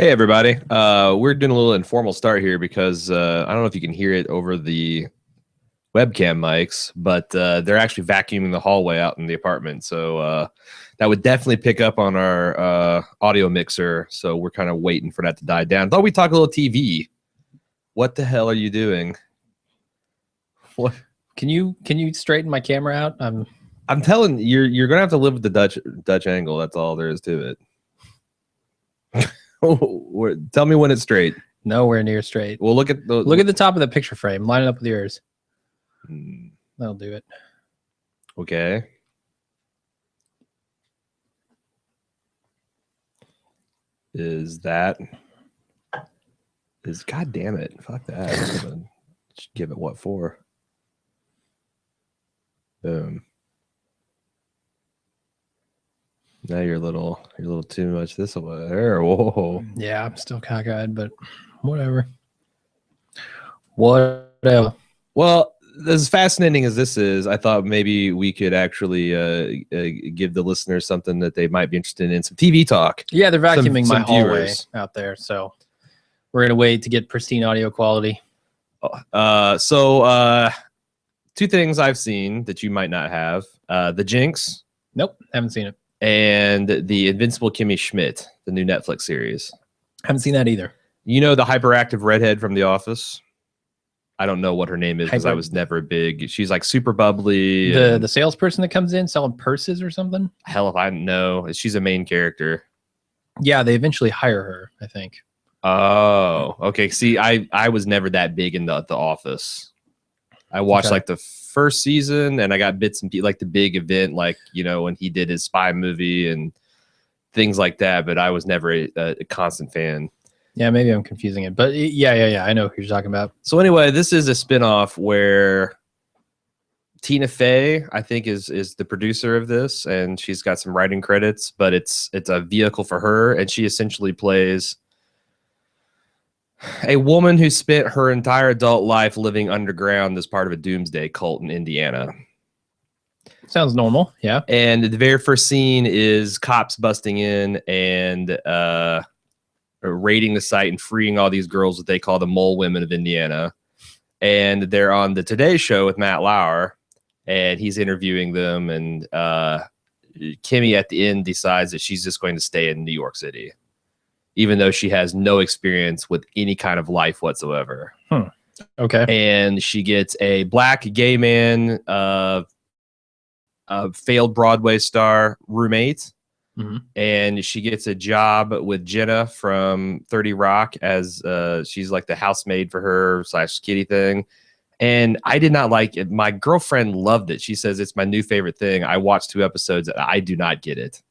Hey everybody. We're doing a little informal start here because I don't know if you can hear it over the webcam mics, but they're actually vacuuming the hallway out in the apartment. So that would definitely pick up on our audio mixer. So we're kind of waiting for that to die down. Thought we'd talk a little TV. What the hell are you doing? What? Can you straighten my camera out? I'm telling you, you're gonna have to live with the Dutch angle. That's all there is to it. Tell me when it's straight. Nowhere near straight. Well, look at the top of the picture frame. Line it up with yours. That'll do it. Okay. God damn it. Fuck that. Give it what for? Boom. Now you're a little too much this way. Whoa. Yeah, I'm still cockeyed, but whatever. Whatever. Well, as fascinating as this is, I thought maybe we could actually give the listeners something that they might be interested in, some TV talk. Yeah, they're vacuuming my hallway viewers out there, so we're gonna wait to get pristine audio quality. Two things I've seen that you might not have: The Jinx. Nope, haven't seen it. And The Invincible Kimmy Schmidt, the new Netflix series. Haven't seen that either. You know the hyperactive redhead from The Office? I don't know what her name is because I was never big. She's like super bubbly. The salesperson that comes in selling purses or something? Hell if I know. She's a main character. Yeah, they eventually hire her, I think. Oh, okay. See, I was never that big in the Office. I watched like the first season and I got bits and like the big event, like, you know, when he did his spy movie and things like that, but I was never a constant fan. Yeah, maybe I'm confusing it, but yeah, I know who you're talking about. So anyway, this is a spinoff where Tina Fey, I think, is the producer of this, and she's got some writing credits, but it's a vehicle for her, and she essentially plays a woman who spent her entire adult life living underground as part of a doomsday cult in Indiana. Sounds normal, yeah. And the very first scene is cops busting in and raiding the site and freeing all these girls that they call the mole women of Indiana. And they're on the Today Show with Matt Lauer, and he's interviewing them. And Kimmy at the end decides that she's just going to stay in New York City, even though she has no experience with any kind of life whatsoever. Okay. And she gets a black gay man, a failed Broadway star roommate. And she gets a job with Jenna from 30 Rock as she's like the housemaid for her / kitty thing. And I did not like it. My girlfriend loved it. She says it's my new favorite thing. I watched 2 episodes and I do not get it.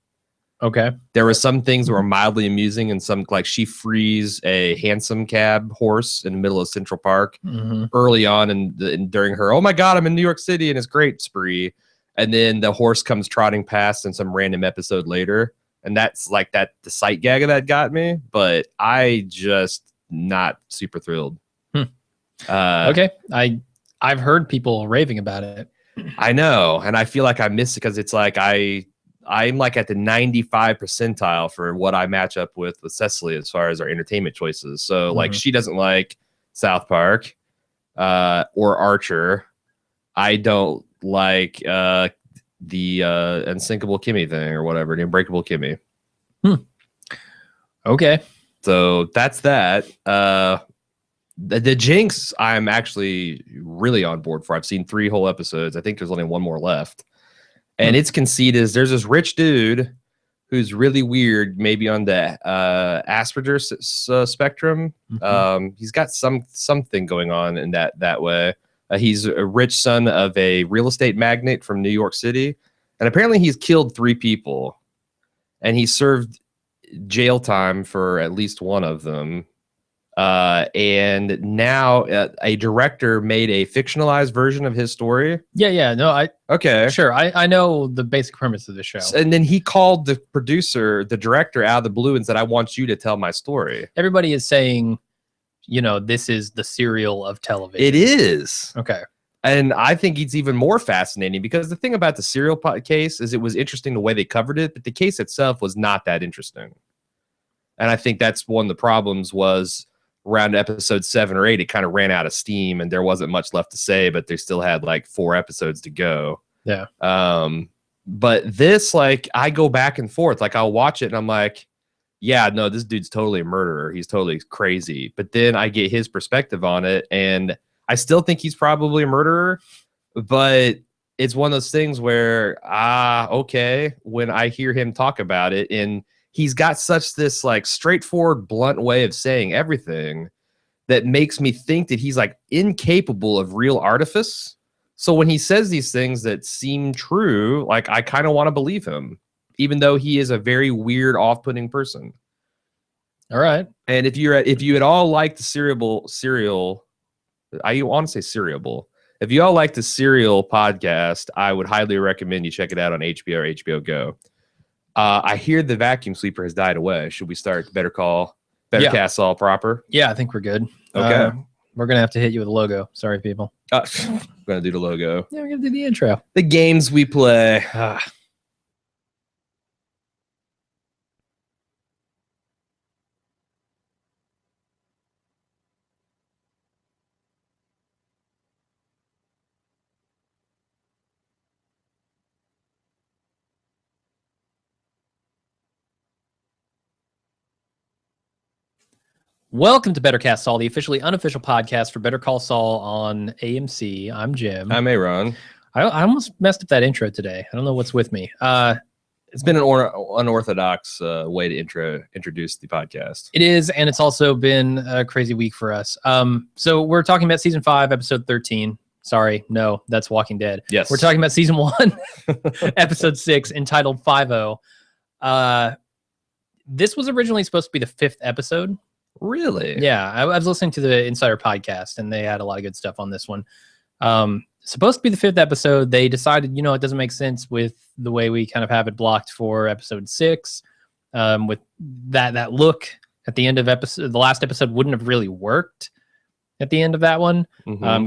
Okay. There were some things that were mildly amusing, and some, like, she frees a hansom cab horse in the middle of Central Park early on and during her, oh my God, I'm in New York City and it's great spree. And then the horse comes trotting past in some random episode later. And that's like the sight gag of that got me, but I just not super thrilled. Okay. I've heard people raving about it. I know. And I feel like I missed it because it's like I'm like at the 95 percentile for what I match up with Cecily as far as our entertainment choices. So like she doesn't like South Park or Archer. I don't like the Unsinkable Kimmy thing or whatever, the Unbreakable Kimmy. Okay. So that's that. The Jinx, I'm actually really on board for. I've seen 3 whole episodes. I think there's only 1 more left. And its conceit is there's this rich dude who's really weird, maybe on the Asperger's spectrum. He's got something going on in that way. He's a rich son of a real estate magnate from New York City. And apparently he's killed 3 people. And he served jail time for at least 1 of them. And now a director made a fictionalized version of his story. Yeah. No, okay. Sure. I know the basic premise of the show. And then he called the director out of the blue and said, I want you to tell my story. Everybody is saying, you know, this is the serial of television. It is. Okay. And I think it's even more fascinating because the thing about the serial case is it was interesting the way they covered it, but the case itself was not that interesting. And I think that's one of the problems was around episode 7 or 8, it kind of ran out of steam and there wasn't much left to say, but they still had like 4 episodes to go. Yeah. But this, like, I go back and forth. Like, I'll watch it and I'm like, yeah, no, this dude's totally a murderer. He's totally crazy. But then I get his perspective on it, and I still think he's probably a murderer. But it's one of those things where, okay, when I hear him talk about it, and he's got such this like straightforward, blunt way of saying everything that makes me think that he's like incapable of real artifice. So when he says these things that seem true, like I kind of want to believe him, even though he is a very weird, off-putting person. All right. And if you at all like the serial, I want to say serial. If you all like the Serial podcast, I would highly recommend you check it out on HBO or HBO Go. I hear the vacuum sweeper has died away. Should we start Better Cast Saul proper? Yeah, I think we good. Okay. We're going to have to hit you with a logo. Sorry, people. I'm going to do the logo. Yeah, we're going to do the intro. The games we play. Welcome to Better Cast Saul, the officially unofficial podcast for Better Call Saul on AMC. I'm Jim. I'm Aaron. I almost messed up that intro today. I don't know what's with me. It's been an unorthodox way to introduce the podcast. It is, and it's also been a crazy week for us. So we're talking about season 5, episode 13. Sorry, no, that's Walking Dead. Yes. We're talking about season 1, episode 6, entitled 5-0. This was originally supposed to be the 5th episode. Really? Yeah, I was listening to the Insider podcast, and they had a lot of good stuff on this one. Supposed to be the 5th episode. They decided, it doesn't make sense with the way we kind of have it blocked for episode 6. With that look at the end of the last episode wouldn't have really worked at the end of that one,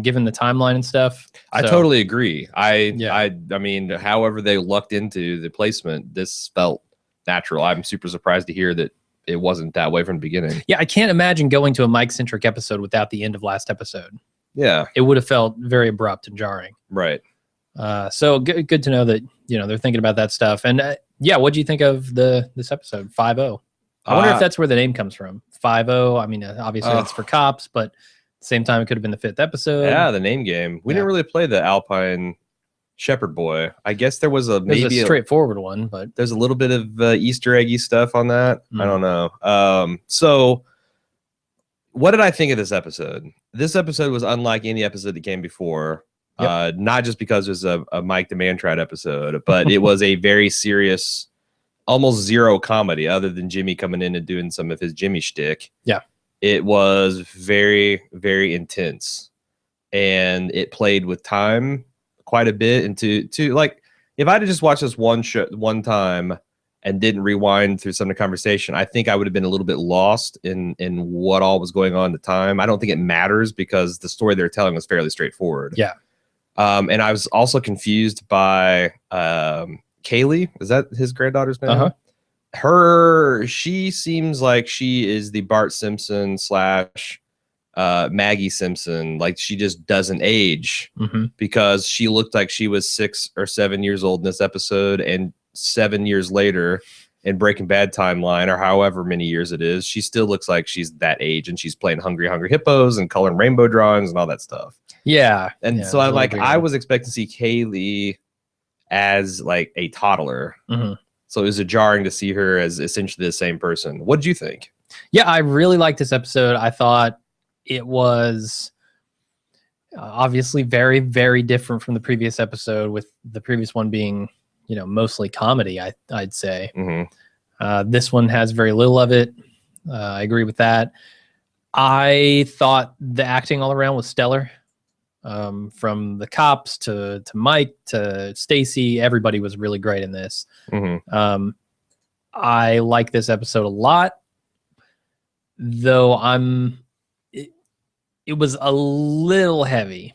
given the timeline and stuff. I totally agree. I mean, however they lucked into the placement, this felt natural. I'm super surprised to hear that it wasn't that way from the beginning. Yeah, I can't imagine going to a Mike-centric episode without the end of last episode. Yeah. It would have felt very abrupt and jarring. Right. So good to know that, they're thinking about that stuff. And what do you think of this episode, 5-0? I wonder if that's where the name comes from. 5-0. I mean, obviously that's for cops, but at the same time, it could have been the 5th episode. Yeah, the name game. We didn't really play the Alpine Shepherd Boy. I guess there was maybe a straightforward one, but there's a little bit of Easter eggy stuff on that. I don't know. So what did I think of this episode? This episode was unlike any episode that came before. Yep. Not just because it was a Mike the Man-Tried episode, but it was a very serious, almost zero comedy other than Jimmy coming in and doing some of his Jimmy shtick. Yeah. It was very, very intense, and it played with time quite a bit. And to like, if I'd have just watched this one time and didn't rewind through some of the conversation, I think I would have been a little bit lost in what all was going on at the time. I don't think it matters because the story they're telling was fairly straightforward. Yeah. And I was also confused by Kaylee. Is that his granddaughter's name? She seems like she is the Bart Simpson / Maggie Simpson. Like, she just doesn't age because she looked like she was 6 or 7 years old in this episode, and 7 years later in Breaking Bad timeline, or however many years it is, she still looks like she's that age, and she's playing Hungry Hippos and coloring rainbow drawings and all that stuff. Yeah. And so I'm like, I was expecting to see Kaylee as like a toddler. So it was jarring to see her as essentially the same person. What did you think? Yeah, I really liked this episode. I thought it was obviously very, very different from the previous episode, with the previous one being, mostly comedy, I'd say. This one has very little of it. I agree with that. I thought the acting all around was stellar. From the cops to Mike to Stacy, everybody was really great in this. I like this episode a lot, though it was a little heavy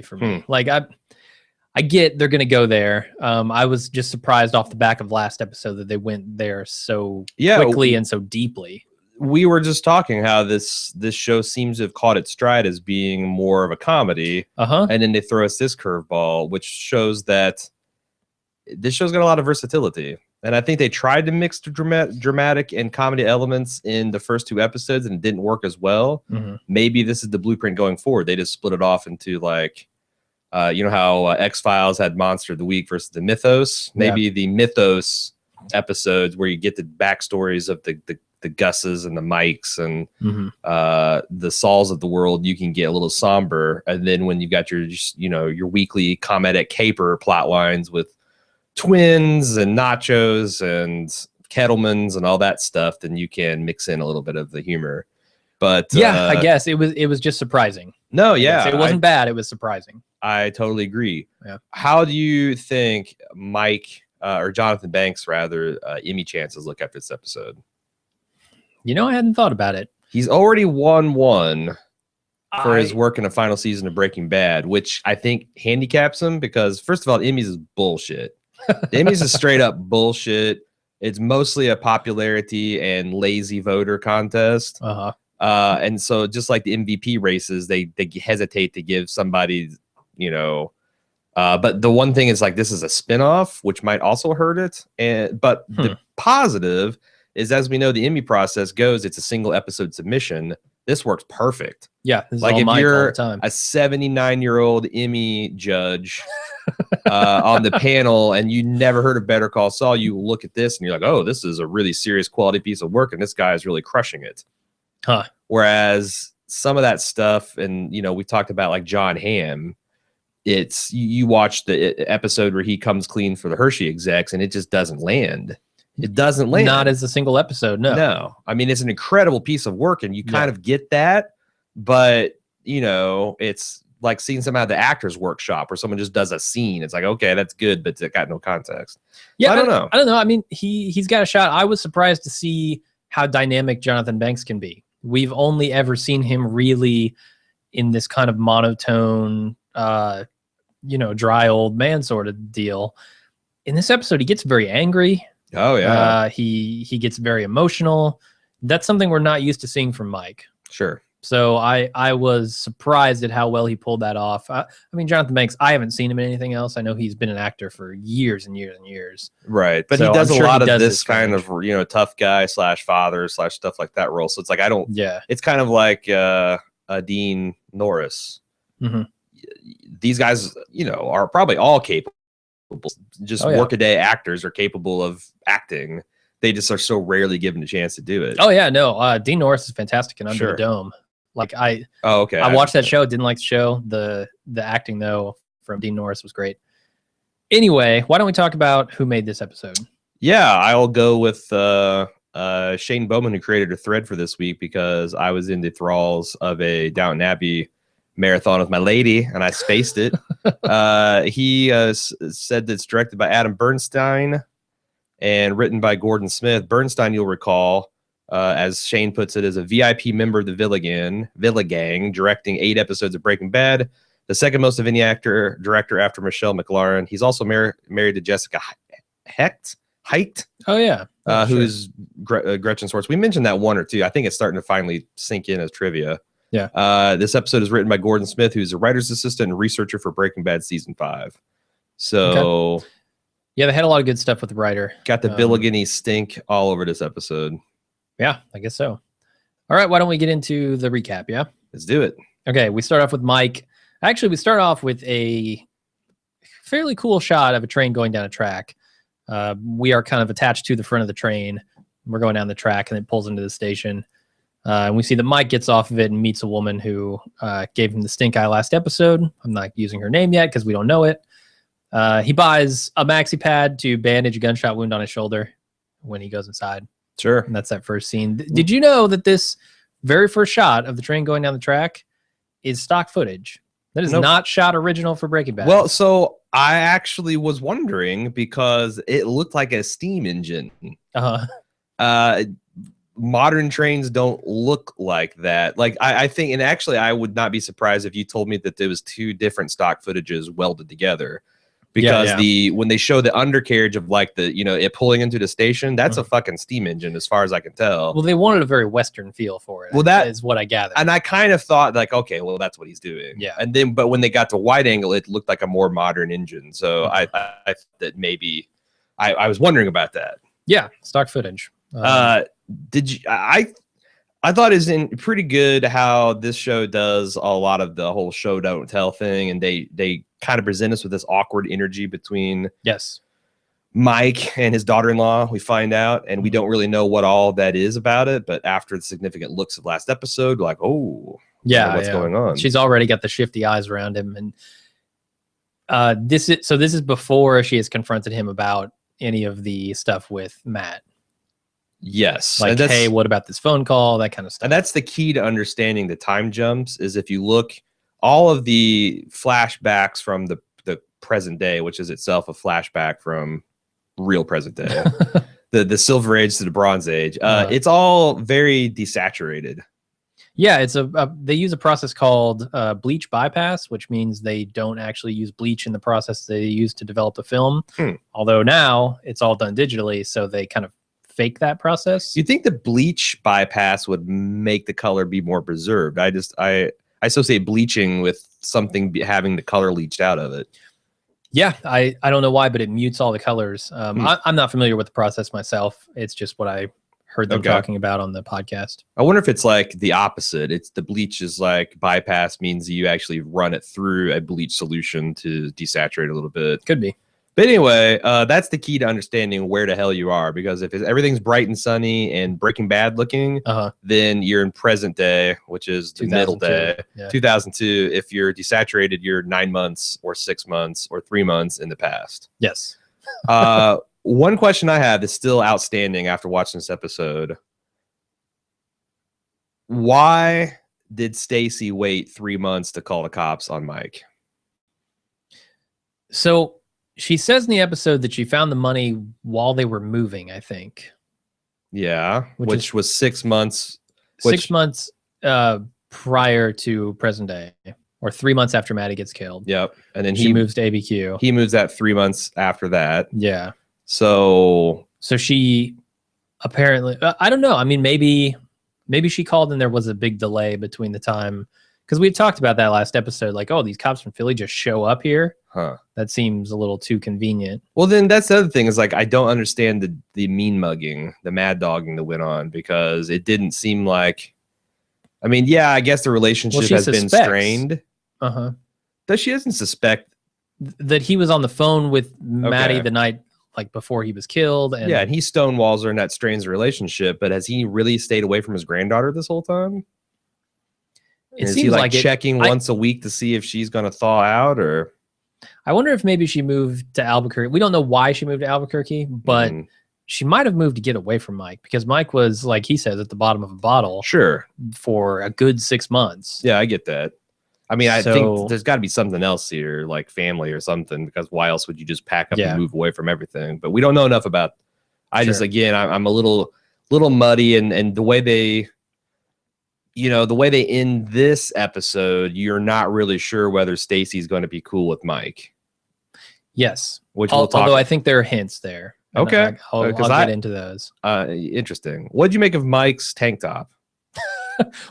for me. Like, I I get they're going to go there. I was just surprised off the back of last episode that they went there so quickly and so deeply. We were just talking how this show seems to have caught its stride as being more of a comedy, and then they throw us this curveball, which shows that this show's got a lot of versatility. And I think they tried to mix the dramatic and comedy elements in the first 2 episodes, and it didn't work as well. Maybe this is the blueprint going forward. They just split it off into like, you know how X-Files had Monster of the Week versus the Mythos. Maybe the Mythos episodes where you get the backstories of the Gus's and the Mikes and the Sauls of the world, you can get a little somber. And then when you got your, you know, your weekly comedic caper plot lines with twins and nachos and Kettlemans and all that stuff, then you can mix in a little bit of the humor. But yeah, I guess it was just surprising. No, yeah, it wasn't bad. It was surprising. I totally agree. Yeah. How do you think Mike or Jonathan Banks rather Emmy chances look after this episode? You know, I hadn't thought about it. He's already won one for his work in the final season of Breaking Bad, which I think handicaps him because, first of all, Emmys is bullshit. Emmys is straight up bullshit. It's mostly a popularity and lazy voter contest. And so just like the MVP races, they hesitate to give somebody, you know, but the one thing is like this is a spinoff, which might also hurt it. But the positive is, as we know, the Emmy process goes, it's a single episode submission. This works perfect. Yeah. Like if you're a 79-year-old Emmy judge on the panel and you never heard of Better Call Saul, you look at this and you're like, oh, this is a really serious quality piece of work. And this guy is really crushing it. Whereas some of that stuff, and, you know, we talked about like John Hamm, it's you watch the episode where he comes clean for the Hershey execs and it just doesn't land. It doesn't land. Not as a single episode. No. I mean, it's an incredible piece of work and you kind of get that, but you know, it's like seeing some out of the actors workshop where someone just does a scene. It's like, okay, that's good, but it got no context. Yeah. I don't know. I don't know. I mean, he's got a shot. I was surprised to see how dynamic Jonathan Banks can be. We've only ever seen him really in this kind of monotone, you know, dry old man sort of deal. In this episode, he gets very angry. Oh yeah. He gets very emotional. That's something we're not used to seeing from Mike. Sure. So I was surprised at how well he pulled that off. I mean, Jonathan Banks, I haven't seen him in anything else. I know he's been an actor for years and years and years. Right. But so he does a lot of this kind of, you know, tough guy / father / stuff like that role. So it's like, I don't, it's kind of like Dean Norris. These guys, you know, are probably all capable. Just workaday actors are capable of acting. They just are so rarely given a chance to do it. Oh yeah, no. Dean Norris is fantastic in Under the Dome. Like I watched that show. Didn't like the show. The acting though from Dean Norris was great. Anyway, why don't we talk about who made this episode? Yeah, I'll go with Shane Bowman, who created a thread for this week because I was in the thralls of a Downton Abbey marathon with my lady and I spaced it. He said that it's directed by Adam Bernstein and written by Gordon Smith. Bernstein, you'll recall, as Shane puts it, is a VIP member of the Villa Gang, directing 8 episodes of Breaking Bad, the second most of any director after Michelle McLaren. He's also married to Jessica Hecht. Oh yeah, who's Gretchen Swartz. We mentioned that 1 or 2. I think it's starting to finally sink in as trivia. Yeah. This episode is written by Gordon Smith, who's a writer's assistant and researcher for Breaking Bad season 5. So, yeah, they had a lot of good stuff with the writer. Got the Billigany stink all over this episode. Yeah, I guess so. All right, why don't we get into the recap? Yeah, let's do it. Okay, we start off with Mike. Actually, we start off with a fairly cool shot of a train going down a track. We are kind of attached to the front of the train. We're going down the track, and it pulls into the station. And we see that Mike gets off of it and meets a woman who gave him the stink eye last episode. I'm not using her name yet because we don't know it. He buys a maxi pad to bandage a gunshot wound on his shoulder when he goes inside. Sure. And that's that first scene. Did you know that this very first shot of the train going down the track is stock footage? That is not shot original for Breaking Bad. Well, so I actually was wondering because it looked like a steam engine. Modern trains don't look like that. Like I think, and actually I would not be surprised if you told me that there was 2 different stock footages welded together. because when they show the undercarriage of like the it pulling into the station, that's a fucking steam engine as far as I can tell. Well, they wanted a very Western feel for it. Well, that is what I gathered. And I kind of thought like, okay, well, that's what he's doing. Yeah. And then, but when they got to wide angle, it looked like a more modern engine. So I thought that maybe I was wondering about that. Yeah, stock footage. Did you? I thought it's pretty good how this show does a lot of the whole show don't tell thing, and they kind of present us with this awkward energy between Mike and his daughter-in-law. We find out, and we don't really know what all that is about it. But after the significant looks of last episode, like, oh, what's going on? She's already got the shifty eyes around him, and this is before she has confronted him about any of the stuff with Matt. Yes. Like, hey, what about this phone call? That kind of stuff. And that's the key to understanding the time jumps is if you look all of the flashbacks from the present day, which is itself a flashback from real present day, the Silver Age to the Bronze Age, it's all very desaturated. Yeah, it's they use a process called bleach bypass, which means they don't actually use bleach in the process they use to develop the film. Although now it's all done digitally, so they kind of fake that process. You think the bleach bypass would make the color be more preserved? I associate bleaching with something having the color leached out of it. Yeah, I don't know why, but it mutes all the colors. I'm not familiar with the process myself. It's just what I heard them talking about on the podcast. I wonder if it's like the opposite. It's the bleach is like bypass means you actually run it through a bleach solution to desaturate a little bit. Could be. But anyway, that's the key to understanding where the hell you are, because if everything's bright and sunny and Breaking Bad looking, then you're in present day, which is the middle day. 2002. If you're desaturated, you're 9 months or 6 months or 3 months in the past. Yes. One question I have is still outstanding after watching this episode. Why did Stacy wait 3 months to call the cops on Mike? So she says in the episode that she found the money while they were moving, I think. Yeah, which was 6 months. 6 months prior to present day, or 3 months after Maddie gets killed. Yep. And then he moves to ABQ. He moves that 3 months after that. Yeah. So she apparently, I don't know. I mean, maybe she called and there was a big delay between the time, because we talked about that last episode. Like, oh, these cops from Philly just show up here. That seems a little too convenient. Well, then that's the other thing is like, I don't understand the mean mugging, the mad dogging that went on, because it didn't seem like, I mean, yeah, I guess the relationship has been strained. But she doesn't suspect that he was on the phone with Maddie the night like before he was killed. And yeah, and he stonewalls her and that strains the relationship. But has he really stayed away from his granddaughter this whole time? Is he like checking once a week to see if she's going to thaw out? Or I wonder if maybe she moved to Albuquerque. We don't know why she moved to Albuquerque, but she might have moved to get away from Mike, because Mike was, like he says, at the bottom of a bottle for a good 6 months. Yeah, I get that. I mean, I think there's got to be something else here, like family or something, because why else would you just pack up and move away from everything? But we don't know enough about. Just, again, I'm a little muddy, and the way they, the way they end this episode, you're not really sure whether Stacy's going to be cool with Mike. Yes, which although I think there are hints there. Okay, I'll get into those. Interesting. What'd you make of Mike's tank top?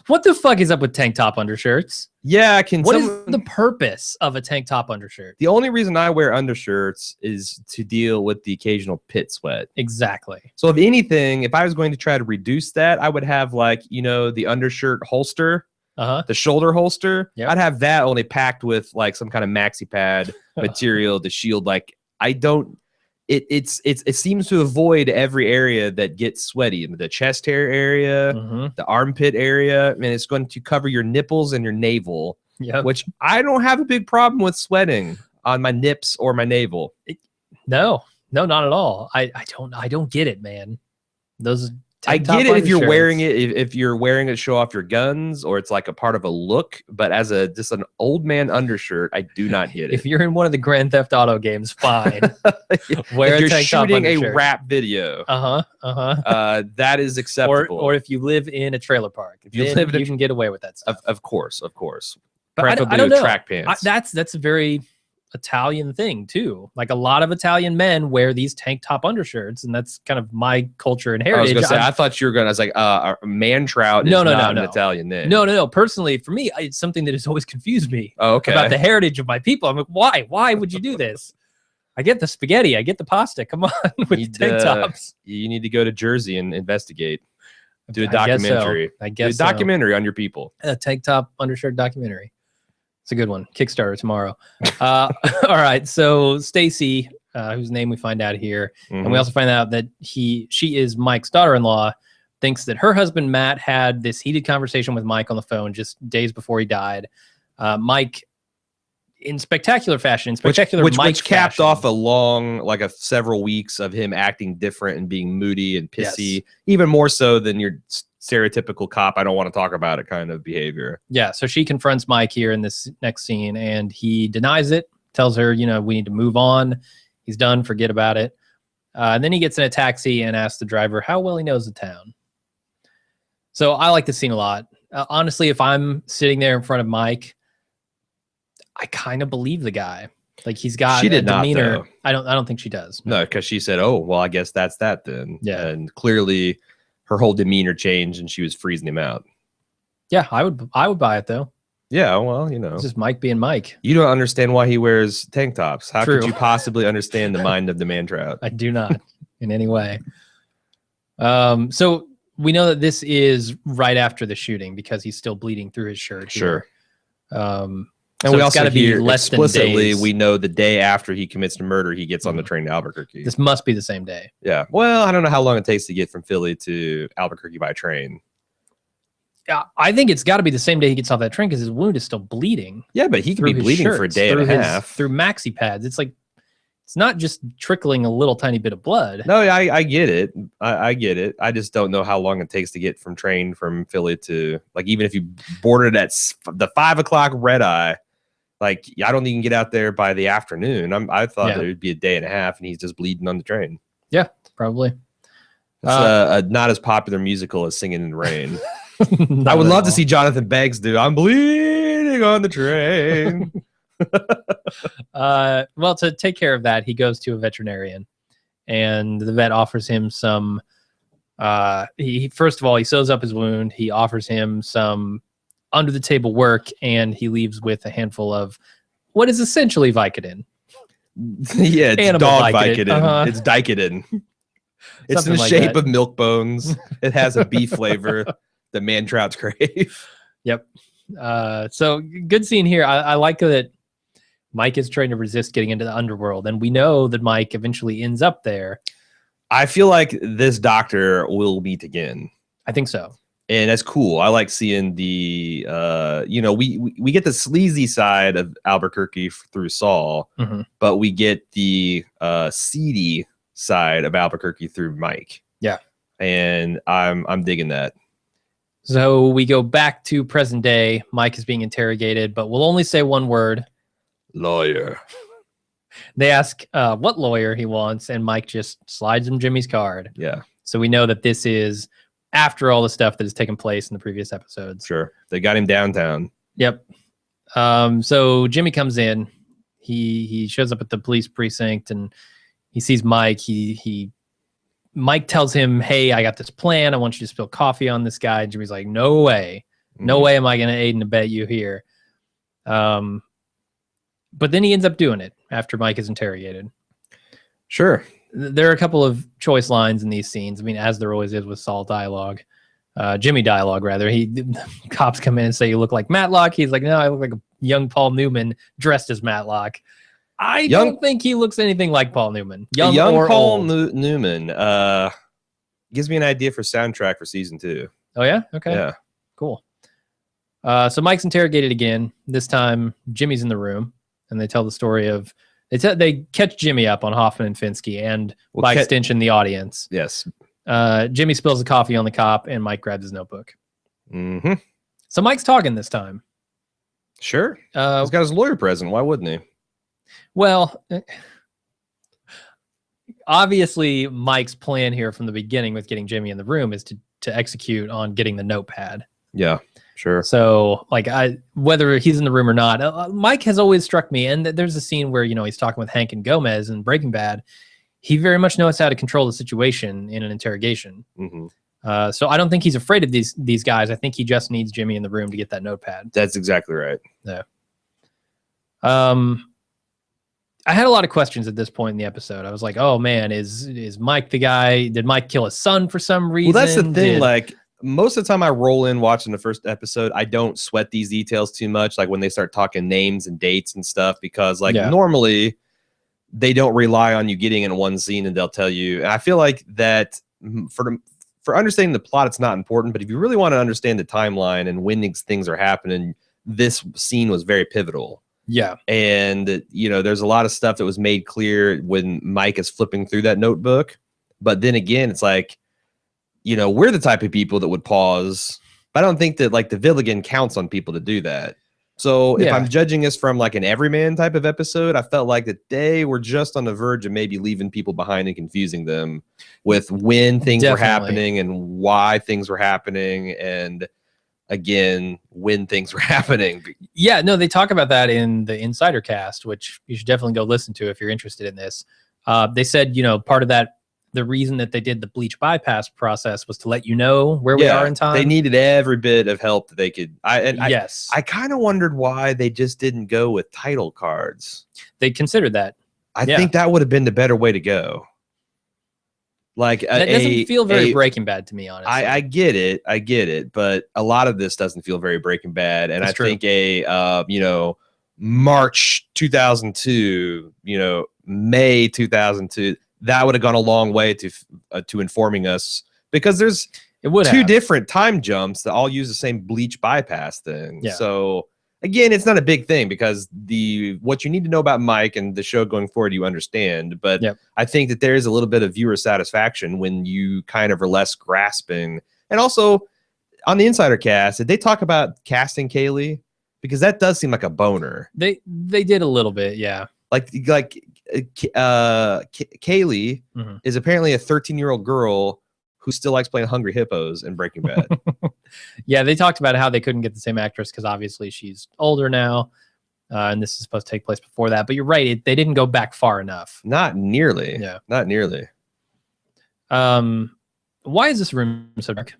What the fuck is up with tank top undershirts? Yeah, what is the purpose of a tank top undershirt? The only reason I wear undershirts is to deal with the occasional pit sweat. Exactly. So if anything, if I was going to try to reduce that, I would have like, the undershirt holster, the shoulder holster. I'd have that only packed with like some kind of maxi pad material to shield. Like it seems to avoid every area that gets sweaty. The chest hair area, the armpit area, and it's going to cover your nipples and your navel, which I don't have a big problem with sweating on my nips or my navel. No, not at all. I don't get it, man. Those I get it if you're wearing it, if you're wearing it to show off your guns, or it's like a part of a look. But as just an old man undershirt, I do not get it. If you're in one of the Grand Theft Auto games, fine. Wear if you're shooting a rap video, that is acceptable. Or if you live in a trailer park, you can get away with that stuff. Of course. But preferably I don't with know. track pants. That's a very Italian thing too. Like a lot of Italian men wear these tank top undershirts, and that's kind of my culture and I was heritage. gonna say, I thought you were gonna. I was like, a man trout is not an Italian name. No. Personally, for me, it's something that has always confused me okay. about the heritage of my people. I'm like, why? Why would you do this? I get the spaghetti, I get the pasta. Come on, with tank tops. You need to go to Jersey and investigate. Do a documentary. I guess do a documentary on your people. A tank top undershirt documentary. It's a good one. Kickstarter tomorrow. All right. So Stacy, whose name we find out here, and we also find out that she is Mike's daughter-in-law, thinks that her husband Matt had this heated conversation with Mike on the phone just days before he died. Mike, in spectacular fashion, which capped off a long, like several weeks of him acting different and being moody and pissy, even more so than your stereotypical cop, I don't want to talk about it kind of behavior. Yeah, so she confronts Mike here in this next scene, and he denies it, tells her, we need to move on. He's done, forget about it. And then he gets in a taxi and asks the driver how well he knows the town. So I like this scene a lot. Honestly, if I'm sitting there in front of Mike, I kind of believe the guy. Like he's got a demeanor. Not, I don't think she does. No, because she said, "Oh, well, I guess that's that then." Yeah, and clearly, her whole demeanor changed, and she was freezing him out. Yeah, I would buy it though. Yeah, well, it's just Mike being Mike. You don't understand why he wears tank tops. How could you possibly understand the mind of the man trout? I do not in any way. So we know that this is right after the shooting because he's still bleeding through his shirt. Sure. And we also hear less explicitly, we know the day after he commits the murder, he gets on the train to Albuquerque. This must be the same day. Yeah. Well, I don't know how long it takes to get from Philly to Albuquerque by train. Yeah, I think it's got to be the same day he gets off that train because his wound is still bleeding. Yeah, but he could be bleeding for a day and a half. Through maxi pads. It's like, it's not just trickling a little tiny bit of blood. No, I get it. I get it. I just don't know how long it takes to get from Philly to, like, even if you boarded at the 5 o'clock red eye, like, I don't even get out there by the afternoon. I thought it would be a day and a half, and he's just bleeding on the train. Yeah, probably. It's a not as popular musical as Singing in the Rain. I would love to see Jonathan Banks do "I'm bleeding on the train." Well, to take care of that, he goes to a veterinarian, and the vet offers him some. First of all, he sews up his wound. He offers him some under the table work, and he leaves with a handful of what is essentially Vicodin. Yeah, it's animal dog Vicodin. It's Vicodin. It's in the shape of milk bones. It has a beef flavor that man trouts crave. Yep. So good scene here. I like that Mike is trying to resist getting into the underworld, and we know that Mike eventually ends up there. I feel like this doctor will meet again. I think so. And that's cool. I like seeing the, we get the sleazy side of Albuquerque through Saul, but we get the seedy side of Albuquerque through Mike. Yeah. And I'm digging that. So we go back to present day. Mike is being interrogated, but we'll only say one word. Lawyer. They ask what lawyer he wants, and Mike just slides him Jimmy's card. Yeah. So we know that this is after all the stuff that has taken place in the previous episodes. Sure. They got him downtown. Yep. So Jimmy comes in. He shows up at the police precinct, and he sees Mike. Mike tells him, "Hey, I got this plan. I want you to spill coffee on this guy." And Jimmy's like, "No way. No way am I going to aid and abet you here." But then he ends up doing it after Mike is interrogated. Sure. There are a couple of choice lines in these scenes. I mean, as there always is with Saul dialogue. Jimmy dialogue, rather. Cops come in and say, "You look like Matlock." He's like, "No, I look like a young Paul Newman dressed as Matlock." I don't think he looks anything like Paul Newman. Young Paul Newman gives me an idea for soundtrack for season 2. Oh, yeah? Okay. Yeah. Cool. So Mike's interrogated again. This time, Jimmy's in the room, and they tell the story of... They catch Jimmy up on Hoffman and Finsky, and by extension, the audience. Yes. Jimmy spills the coffee on the cop, and Mike grabs his notebook. So Mike's talking this time. Sure. He's got his lawyer present. Why wouldn't he? Well, obviously, Mike's plan here from the beginning with getting Jimmy in the room is to execute on getting the notepad. Yeah. Sure. So like whether he's in the room or not, Mike has always struck me. And there's a scene where, he's talking with Hank and Gomez in Breaking Bad. He very much knows how to control the situation in an interrogation. So I don't think he's afraid of these guys. I think he just needs Jimmy in the room to get that notepad. That's exactly right. Yeah. I had a lot of questions at this point in the episode. I was like, oh man, is Mike the guy? Did Mike kill his son for some reason? Well, that's the thing. Like most of the time I roll in watching the first episode, I don't sweat these details too much. Like when they start talking names and dates and stuff, because like normally they don't rely on you getting in one scene and they'll tell you. And I feel like that for understanding the plot, it's not important. But if you really want to understand the timeline and when these things are happening, this scene was very pivotal. Yeah. And, there's a lot of stuff that was made clear when Mike is flipping through that notebook. But then again, it's like, we're the type of people that would pause. But I don't think that like the Villigan counts on people to do that. So if I'm judging this from like an everyman type of episode, I felt like that they were just on the verge of maybe leaving people behind and confusing them with when things were happening and why things were happening. And again, when things were happening. Yeah, no, they talk about that in the Insider Cast, which you should definitely go listen to if you're interested in this. They said, part of that, the reason that they did the bleach bypass process was to let you know where we are in time. They needed every bit of help that they could. Yes. I kind of wondered why they just didn't go with title cards. They considered that. I think that would have been the better way to go. Like that doesn't feel very Breaking Bad to me, honestly. I get it, but a lot of this doesn't feel very Breaking Bad, and That's I think March 2002, May 2002, that would have gone a long way to informing us, because there's two different time jumps that all use the same bleach bypass thing. Yeah. So again, it's not a big thing because what you need to know about Mike and the show going forward, you understand. But I think that there is a little bit of viewer satisfaction when you kind of are less grasping. And also on the Insider Cast, did they talk about casting Kaylee? Because that does seem like a boner. They did a little bit, yeah. Like Kaylee is apparently a 13-year-old girl who still likes playing Hungry Hippos in Breaking Bad. Yeah, they talked about how they couldn't get the same actress because obviously she's older now, and this is supposed to take place before that. But you're right, they didn't go back far enough. Not nearly. Yeah. Not nearly. Why is this room so dark?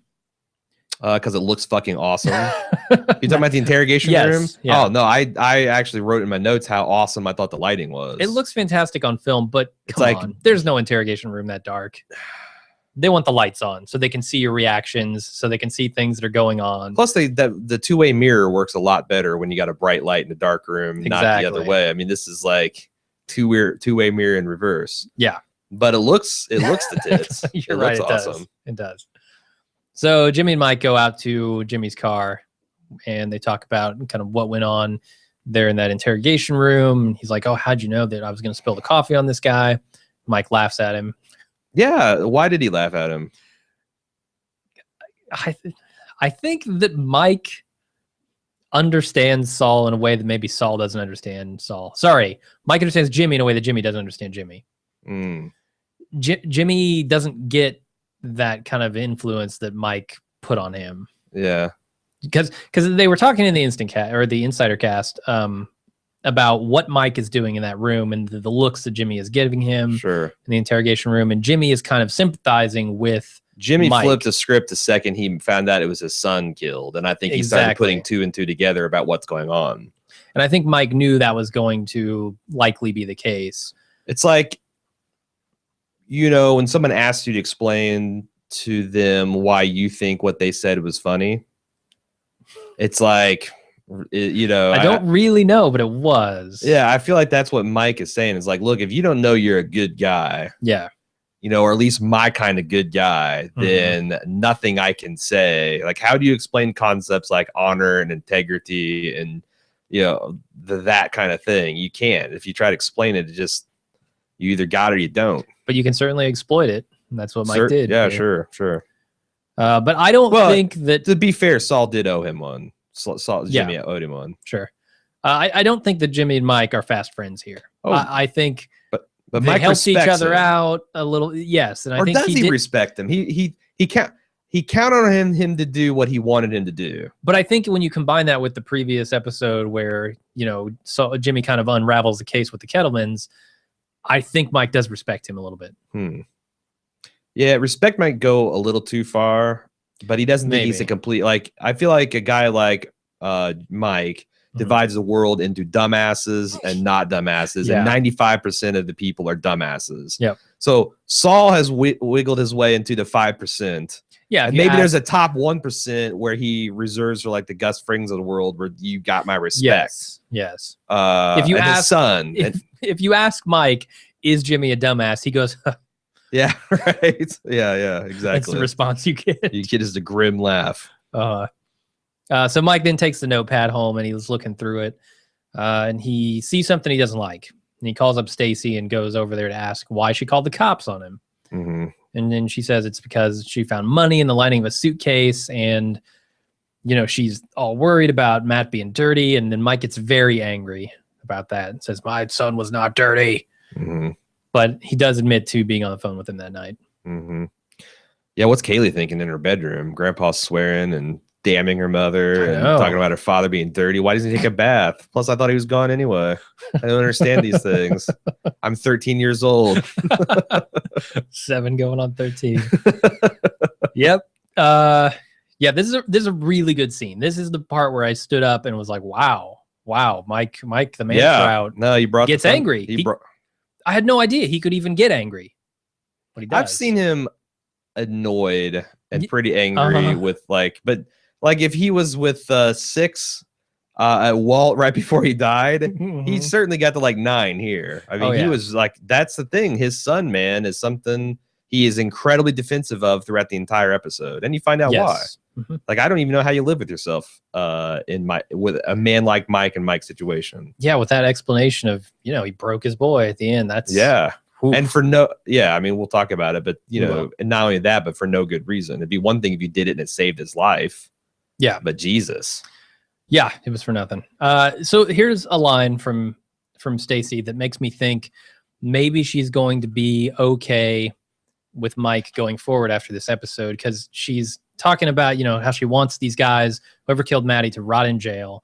Because it looks fucking awesome. You talking about the interrogation room? Yeah. Oh, no, I actually wrote in my notes how awesome I thought the lighting was. It looks fantastic on film, but it's like, there's no interrogation room that dark. They want the lights on so they can see your reactions, so they can see things that are going on. Plus, the two-way mirror works a lot better when you got a bright light in a dark room, not the other way. I mean, this is like two-way mirror in reverse. Yeah, but it looks the tits. You're right. It awesome. It does. So Jimmy and Mike go out to Jimmy's car, and they talk about kind of what went on there in that interrogation room. He's like, "Oh, how'd you know that I was going to spill the coffee on this guy?" Mike laughs at him. Yeah, why did he laugh at him? I think that Mike understands Saul in a way that maybe Saul doesn't understand Saul. Sorry, Mike understands Jimmy in a way that Jimmy doesn't understand Jimmy. Jimmy doesn't get that kind of influence that Mike put on him. Yeah, because they were talking in the Insider Cast about what Mike is doing in that room and the looks that Jimmy is giving him in the interrogation room. And Jimmy is kind of sympathizing with Jimmy. Mike. Flipped the script the second he found out it was his son killed. And I think he started putting two and two together about what's going on. And I think Mike knew that was going to likely be the case. It's like, when someone asks you to explain to them why you think what they said was funny, it's like, I don't really know, but it was. Yeah, I feel like that's what Mike is saying. Is like, look, if you don't know you're a good guy, or at least my kind of good guy, then nothing I can say. Like, how do you explain concepts like honor and integrity and that kind of thing? You can't. If you try to explain it, you either got it or you don't. But you can certainly exploit it. And that's what Mike did. Yeah, sure. But I don't think that. To be fair, Saul did owe him one. Jimmy owed him one. Sure. I don't think that Jimmy and Mike are fast friends here. I think but they Mike helped each other him. out a little. Yes. And I think does he respect him? He can't. he counted on him to do what he wanted him to do. But I think when you combine that with the previous episode where, so Jimmy kind of unravels the case with the Kettlemans, I think Mike does respect him a little bit. Yeah, respect might go a little too far, but he doesn't think he's a complete, like, I feel like a guy like Mike divides the world into dumbasses and not dumbasses, and 95% of the people are dumbasses. Yep. So Saul has wiggled his way into the 5%. Yeah, and maybe there's a top 1% where he reserves for like the Gus Frings of the world, where you got my respect. Yes. If you ask his son, if you ask Mike, is Jimmy a dumbass? He goes, yeah, right. Yeah, exactly. That's the response you get. You get is the grim laugh. So Mike then takes the notepad home and he's looking through it, and he sees something he doesn't like. And he calls up Stacy and goes over there to ask why she called the cops on him. And then she says it's because she found money in the lining of a suitcase, and she's all worried about Matt being dirty. And then Mike gets very angry about that and says, my son was not dirty. But he does admit to being on the phone with him that night. Yeah, what's Kaylee thinking in her bedroom? Grandpa's swearing and damning her mother and talking about her father being dirty. Why doesn't he take a bath? Plus, I thought he was gone anyway. I don't understand these things. I'm 13 years old. 7 going on 13. Yep. Yeah, this is a really good scene. This is the part where I stood up and was like, wow, Mike, the man trout. No, he gets angry. I had no idea he could even get angry. But he does. I've seen him annoyed and pretty angry with but if he was with 6 at Walt right before he died, he certainly got to like 9 here. I mean, he was like, that's the thing. His son, man, is something he is incredibly defensive of throughout the entire episode, and you find out why. Like, I don't even know how you live with yourself with a man like Mike and Mike's situation. Yeah, with that explanation of he broke his boy at the end. That's Oof. And for I mean, we'll talk about it, but and not only that, but for no good reason. It'd be one thing if you did it and it saved his life. Yeah, but Jesus. Yeah, it was for nothing. So here's a line from Stacy that makes me think maybe she's going to be okay with Mike going forward after this episode, because she's talking about how she wants these guys, whoever killed Maddie, to rot in jail.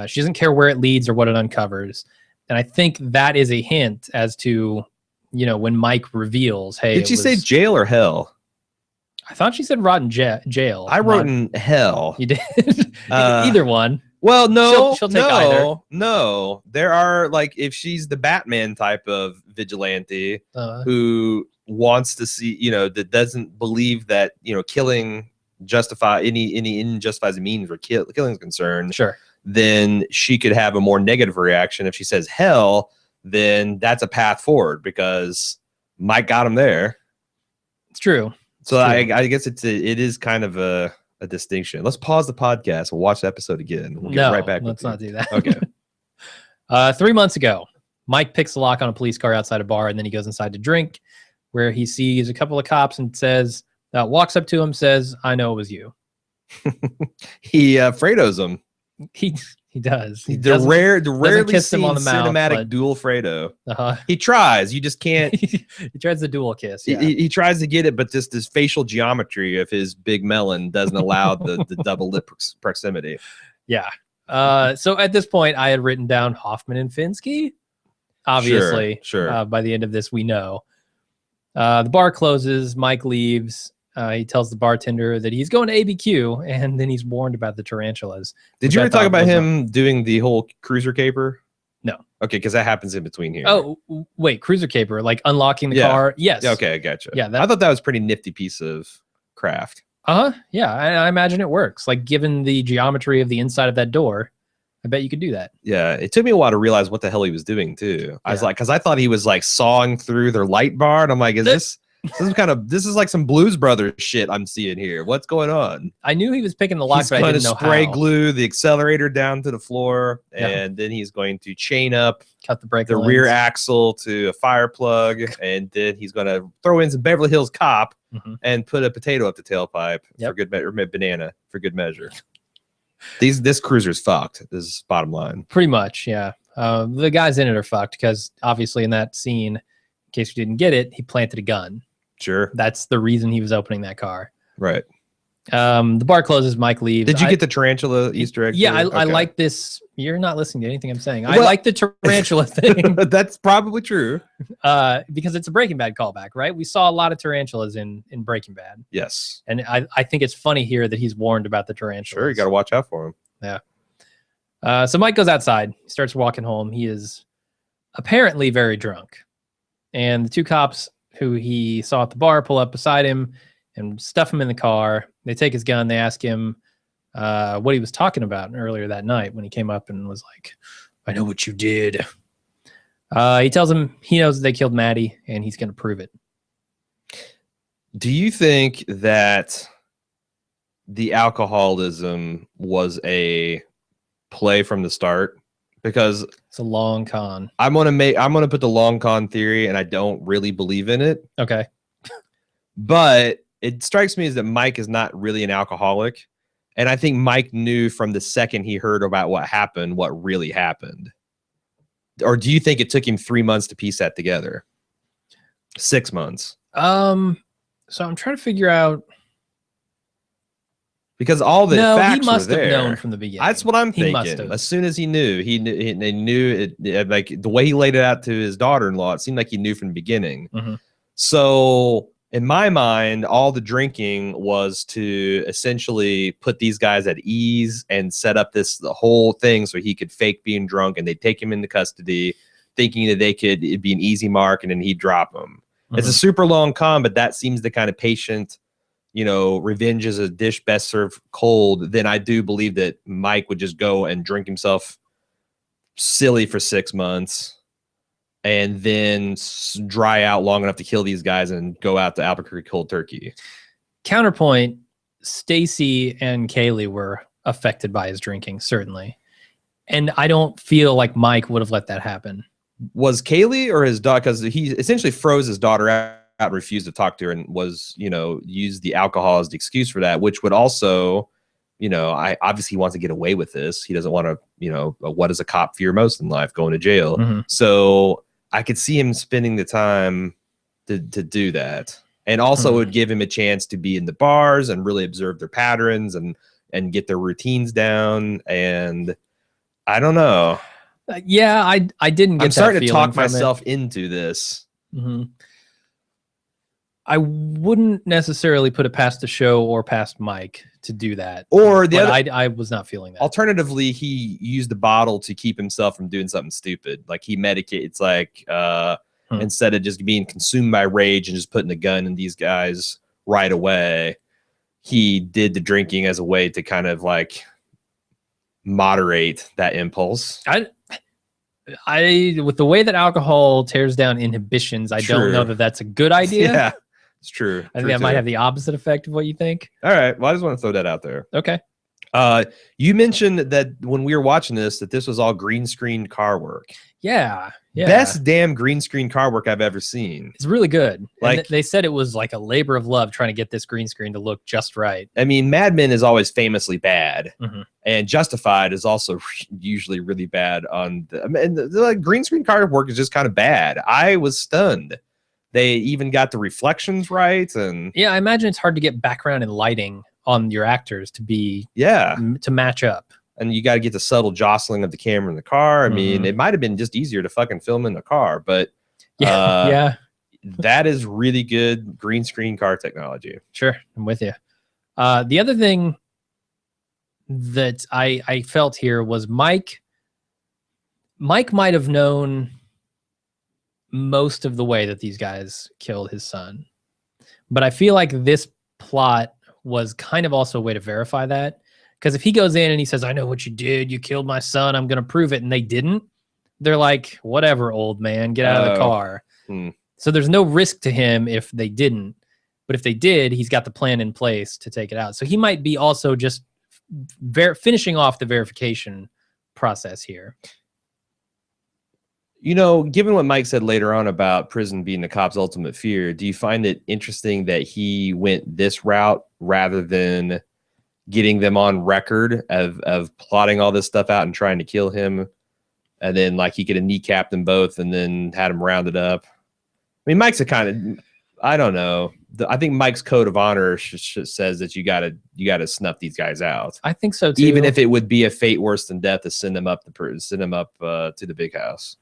She doesn't care where it leads or what it uncovers, and I think that is a hint as to when Mike reveals, hey, did she say jail or hell? I thought she said rotten jail. I wrote in hell. You did? Either one. Well, no, she'll take either. No. There are, like, if she's the Batman type of vigilante who wants to see, that doesn't believe that, killing justifies a means where killing is concerned. Sure. Then she could have a more negative reaction. If she says hell, then that's a path forward because Mike got him there. It's true. So I guess it is kind of a distinction. Let's pause the podcast. We'll watch the episode again. We'll get right back. Let's not do that. Okay. 3 months ago, Mike picks the lock on a police car outside a bar, and then he goes inside to drink, where he sees a couple of cops and says, walks up to him, says, "I know it was you." He Fredo's him. He does. The rarely kiss him on the cinematic mouth, dual Fredo. He tries. You just can't. He tries the dual kiss. Yeah. He tries to get it, but this facial geometry of his big melon doesn't allow the double lip proximity. Yeah. So at this point, I had written down Hoffman and Finsky. Obviously, sure. By the end of this, we know. The bar closes. Mike leaves. He tells the bartender that he's going to ABQ, and then he's warned about the tarantulas. Did you ever talk about him doing the whole cruiser caper? No. Okay, because that happens in between here. Oh, wait, cruiser caper, like unlocking the car? Yes. Okay, I gotcha. Yeah, I thought that was a pretty nifty piece of craft. Yeah, I imagine it works. Like, given the geometry of the inside of that door, I bet you could do that. Yeah, it took me a while to realize what the hell he was doing, too. I was like, because I thought he was like sawing through their light bar, and I'm like, this is like some Blues Brothers shit I'm seeing here. What's going on? I knew he was picking the lock, but I didn't know how. Spray glue the accelerator down to the floor, and then he's going to chain up, cut the rear axle to a fire plug, and then he's going to throw in some Beverly Hills Cop and put a potato up the tailpipe for good measure, or banana for good measure. This cruiser's fucked. This is bottom line. Pretty much, yeah. The guys in it are fucked because obviously in that scene, in case you didn't get it, he planted a gun. Sure. That's the reason he was opening that car. Right. The bar closes. Mike leaves. Did you get the tarantula Easter egg? Yeah, too? I Okay. like this. You're not listening to anything I'm saying. I Well- like the tarantula thing That's probably true. because it's a Breaking Bad callback, right? We saw a lot of tarantulas in Breaking Bad, Yes. and I think it's funny here that he's warned about the tarantulas. Sure, you got to watch out for him. Yeah. So Mike goes outside. He starts walking home. He is apparently very drunk, and the two cops who he saw at the bar pull up beside him and stuff him in the car. They take his gun. They ask him what he was talking about earlier that night when he came up and was like, "I know what you did." He tells him he knows they killed Maddie and he's going to prove it. Do you think that the alcoholism was a play from the start? Because It's a long con. I'm gonna put the long con theory, and I don't really believe in it. Okay. But it strikes me as that Mike is not really an alcoholic. And I think Mike knew from the second he heard about what happened, what really happened. Or do you think it took him 3 months to piece that together? 6 months? So I'm trying to figure out. Because all the facts he must were have there. known from the beginning. That's what I'm He must thinking. have. As soon as he knew it, like the way he laid it out to his daughter-in-law, it seemed like he knew from the beginning. Mhm. So in my mind, all the drinking was to essentially put these guys at ease and set up the whole thing so he could fake being drunk, and they'd take him into custody, thinking that it'd be an easy mark, and then he'd drop him. It's a super long con, but that seems the kind of patient, revenge is a dish best served cold. Then I do believe that Mike would just go and drink himself silly for 6 months and then dry out long enough to kill these guys and go out to Albuquerque cold turkey. Counterpoint, Stacy and Kaylee were affected by his drinking, certainly. And I don't feel like Mike would have let that happen. Was Kaylee or his daughter? Because he essentially froze his daughter out and refused to talk to her, and was, used the alcohol as the excuse for that, which would also, I obviously he wants to get away with this. He doesn't want to, what does a cop fear most in life? Going to jail. Mm-hmm. So I could see him spending the time to do that. And also it would give him a chance to be in the bars and really observe their patterns and get their routines down. And I don't know. Yeah, I didn't get I'm starting that to feeling talk from myself into this. Mm-hmm. I wouldn't necessarily put it past the show or past Mike to do that. Or the other, I was not feeling that. Alternatively, he used the bottle to keep himself from doing something stupid. Like he medicates, like instead of just being consumed by rage and just putting a gun in these guys right away, he did the drinking as a way to kind of like moderate that impulse. I with the way that alcohol tears down inhibitions, I don't know that that's a good idea. Yeah, it's true. I think that might have the opposite effect of what you think. All right. Well, I just want to throw that out there. Okay. You mentioned that when we were watching this was all green screen car work. Yeah. Best damn green screen car work I've ever seen. It's really good. Like they said it was like a labor of love trying to get this green screen to look just right. I mean, Mad Men is always famously bad, mm-hmm. and Justified is also usually really bad. The green screen car work is just kind of bad. I was stunned. They even got the reflections right, and yeah, I imagine it's hard to get background and lighting on your actors to be to match up. And you got to get the subtle jostling of the camera in the car. I mean, it might have been just easier to fucking film in the car, but yeah, that is really good green screen car technology. Sure, I'm with you. The other thing that I felt here was Mike might have known most of the way that these guys killed his son, but I feel like this plot was kind of also a way to verify that. Because if he goes in and he says, I know what you did, you killed my son, I'm going to prove it, and they didn't, they're like, whatever, old man, get out of the car. So there's no risk to him if they didn't. But if they did, he's got the plan in place to take it out. So he might be also just finishing off the verification process here. Given what Mike said later on about prison being the cop's ultimate fear, do you find it interesting that he went this route rather than getting them on record of plotting all this stuff out and trying to kill him, and then like he could have kneecapped them both and then had them rounded up? I mean, Mike's a kind of, I don't know. I think Mike's code of honor says that you gotta snuff these guys out. I think so too. Even if it would be a fate worse than death to send them up to the big house.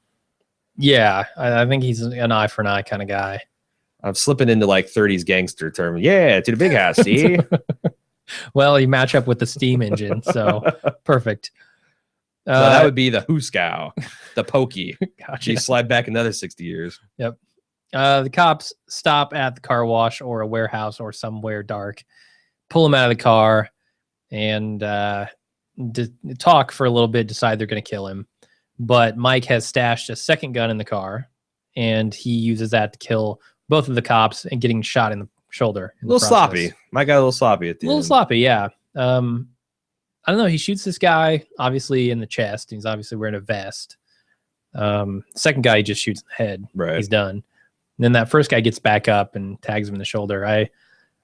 Yeah, I think he's an eye for an eye kind of guy. I'm slipping into like 30s gangster term. Yeah, to the big house. See. Well, you match up with the steam engine, so perfect. So that would be the Hooskow, the Pokey. Gotcha. You slide back another 60 years. Yep. The cops stop at the car wash or a warehouse or somewhere dark, pull him out of the car, and talk for a little bit, decide they're going to kill him. But Mike has stashed a second gun in the car, and he uses that to kill both of the cops and getting shot in the shoulder. A little sloppy. Mike got a little sloppy at the end. A little sloppy, yeah. I don't know. He shoots this guy, obviously, in the chest. He's obviously wearing a vest. Second guy, he just shoots in the head. Right. He's done. And then that first guy gets back up and tags him in the shoulder. I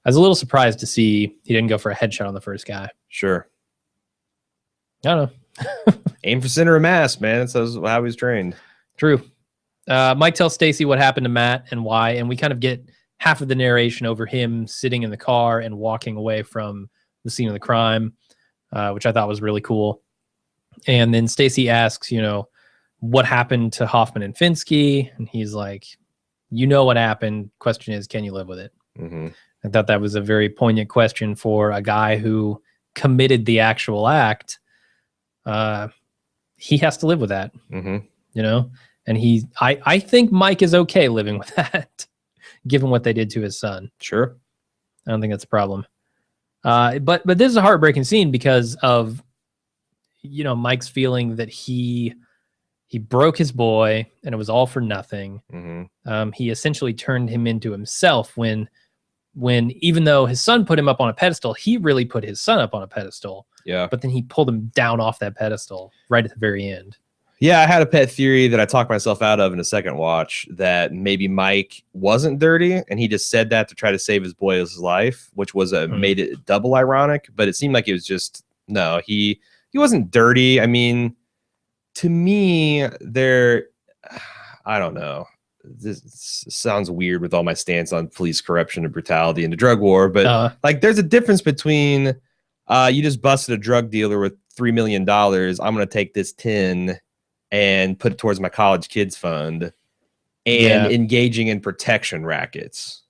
was a little surprised to see he didn't go for a headshot on the first guy. Sure. I don't know. Aim for center of mass, man. That's how he was trained. True. Mike tells Stacy what happened to Matt and why, and we kind of get half of the narration over him sitting in the car and walking away from the scene of the crime, which I thought was really cool. And then Stacy asks, what happened to Hoffman and Finsky? And he's like, you know what happened. Question is, can you live with it? Mm-hmm. I thought that was a very poignant question for a guy who committed the actual act. He has to live with that, mm-hmm. And I think Mike is okay living with that, given what they did to his son. Sure. I don't think that's a problem. But this is a heartbreaking scene because of, Mike's feeling that he broke his boy and it was all for nothing. Mm-hmm. He essentially turned him into himself when even though his son put him up on a pedestal, he really put his son up on a pedestal. Yeah. But then he pulled him down off that pedestal right at the very end. Yeah, I had a pet theory that I talked myself out of in a second watch that maybe Mike wasn't dirty and he just said that to try to save his boy's life, which was made it double ironic. But it seemed like it was just no, he wasn't dirty. I mean, to me, I don't know. This sounds weird with all my stance on police corruption and brutality and the drug war, but like there's a difference between you just busted a drug dealer with $3 million. I'm going to take this 10 and put it towards my college kids fund and engaging in protection rackets.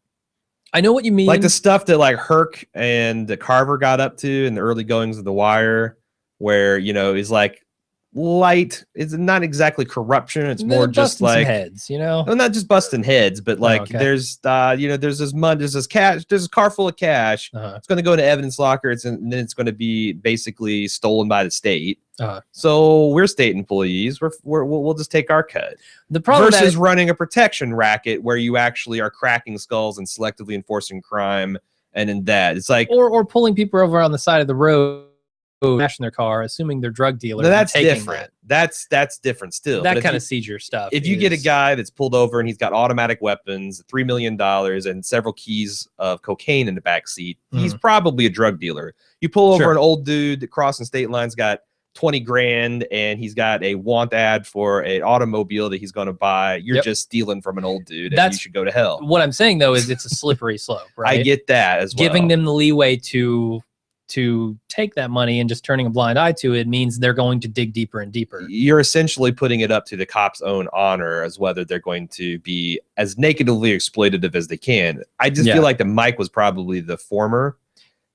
I know what you mean. Like the stuff that like Herc and Carver got up to in the early goings of The Wire, where, is like light. It's not exactly corruption. It's more just like heads, well, not just busting heads, but like there's there's this cash, there's a car full of cash. It's going to go into evidence locker. And then it's going to be basically stolen by the state. So we're state employees. We'll just take our cut. The problem versus running a protection racket where you actually are cracking skulls and selectively enforcing crime. And in that, it's like or pulling people over on the side of the road, crashing their car, assuming they're drug dealers. No, that's different. That's different still. That kind of seizure stuff. If you get a guy that's pulled over and he's got automatic weapons, $3 million, and several keys of cocaine in the back seat, he's probably a drug dealer. You pull over an old dude crossing state lines, got 20 grand, and he's got a want ad for an automobile that he's going to buy. You're just stealing from an old dude, and you should go to hell. What I'm saying though is it's a slippery slope, right? I get that as well. Giving them the leeway to take that money and just turning a blind eye to it means they're going to dig deeper and deeper. You're essentially putting it up to the cops' own honor as whether they're going to be as nakedly exploitative as they can. I just feel like the Mike was probably the former.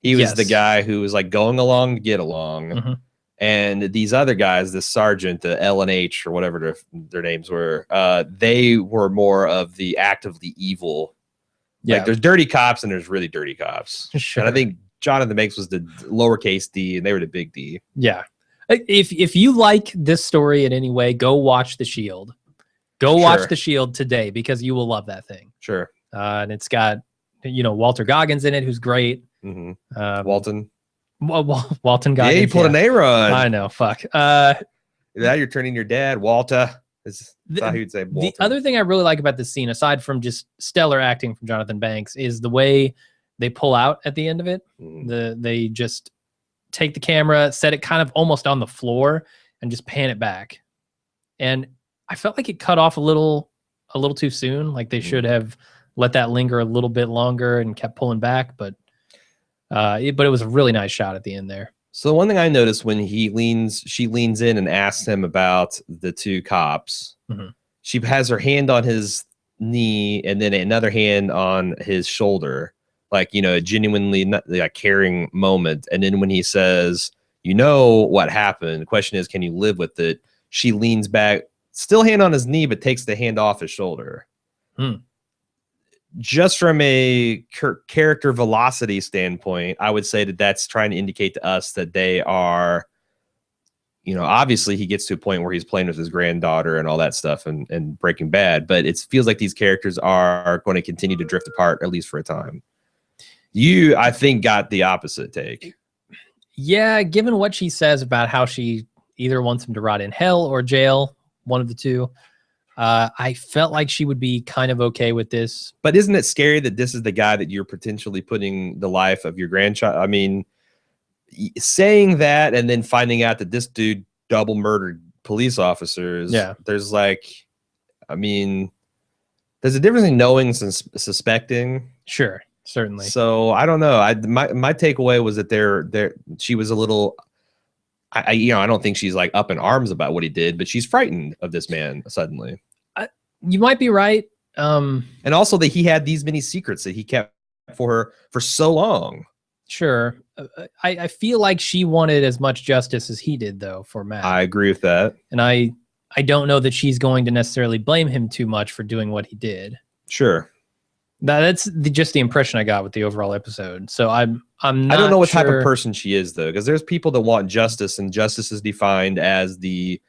He was the guy who was like going along to get along. And these other guys, the sergeant, the L&H or whatever their names were, they were more of the actively evil. Like there's dirty cops and there's really dirty cops. And I think Jonathan Banks was the lowercase d and they were the big D. Yeah. If you like this story in any way, go watch The Shield. Go watch The Shield today because you will love that thing. Sure. And it's got, Walter Goggins in it, who's great. Walton. Walton Goggins. Yeah, he pulled an A-run. I know. Fuck. Now you're turning your dad, Walter. That's how he would say Walton. The other thing I really like about this scene, aside from just stellar acting from Jonathan Banks, is the way they pull out at the end of it. They just take the camera, set it kind of almost on the floor, and just pan it back. And I felt like it cut off a little too soon. Like they should have let that linger a little bit longer and kept pulling back, but it was a really nice shot at the end there. So one thing I noticed when she leans in and asks him about the two cops. Mm-hmm. She has her hand on his knee and then another hand on his shoulder, like, a genuinely like caring moment. And then when he says, what happened, the question is, can you live with it? She leans back, still hand on his knee, but takes the hand off his shoulder. Just from a character velocity standpoint, I would say that that's trying to indicate to us that they are, obviously he gets to a point where he's playing with his granddaughter and all that stuff and Breaking Bad, but it feels like these characters are going to continue to drift apart, at least for a time. You, I think, got the opposite take. Yeah, given what she says about how she either wants him to rot in hell or jail, one of the two, I felt like she would be kind of okay with this. But isn't it scary that this is the guy that you're potentially putting the life of your grandchild? I mean, saying that and then finding out that this dude double murdered police officers. Yeah. There's there's a difference in knowing and suspecting. Sure, certainly. So I don't know. My takeaway was that she was a little. I don't think she's like up in arms about what he did, but she's frightened of this man suddenly. You might be right. And also that he had these many secrets that he kept for her for so long. Sure. I feel like she wanted as much justice as he did, though, for Matt. I agree with that. And I don't know that she's going to necessarily blame him too much for doing what he did. Sure. That's just the impression I got with the overall episode. So I'm not I don't know what type sure. of person she is, though, because there's people that want justice, and justice is defined as the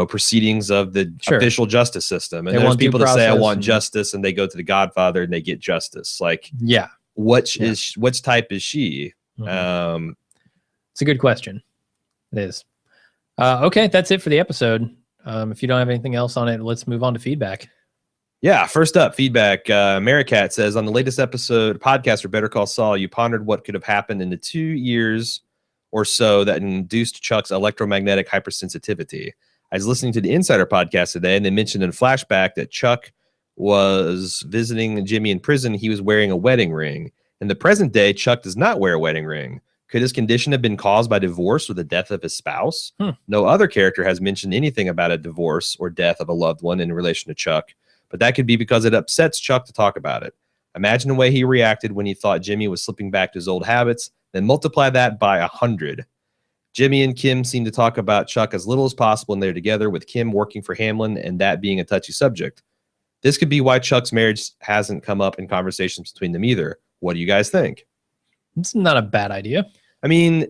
proceedings of the official justice system. And there's people that say, I want justice, and they go to the Godfather and they get justice. Like, yeah. Which type is she? Mm-hmm. It's a good question. It is. Okay, that's it for the episode. If you don't have anything else on it, let's move on to feedback. Yeah, first up, feedback. Maricat says, on the latest podcast for Better Call Saul, you pondered what could have happened in the 2 years or so that induced Chuck's electromagnetic hypersensitivity. I was listening to the Insider podcast today, and they mentioned in a flashback that Chuck was visiting Jimmy in prison. He was wearing a wedding ring. In the present day, Chuck does not wear a wedding ring. Could his condition have been caused by divorce or the death of his spouse? No other character has mentioned anything about a divorce or death of a loved one in relation to Chuck, but that could be because it upsets Chuck to talk about it. Imagine the way he reacted when he thought Jimmy was slipping back to his old habits, then multiply that by 100. Jimmy and Kim seem to talk about Chuck as little as possible when they're together, with Kim working for Hamlin and that being a touchy subject. This could be why Chuck's marriage hasn't come up in conversations between them either. What do you guys think? It's not a bad idea. I mean,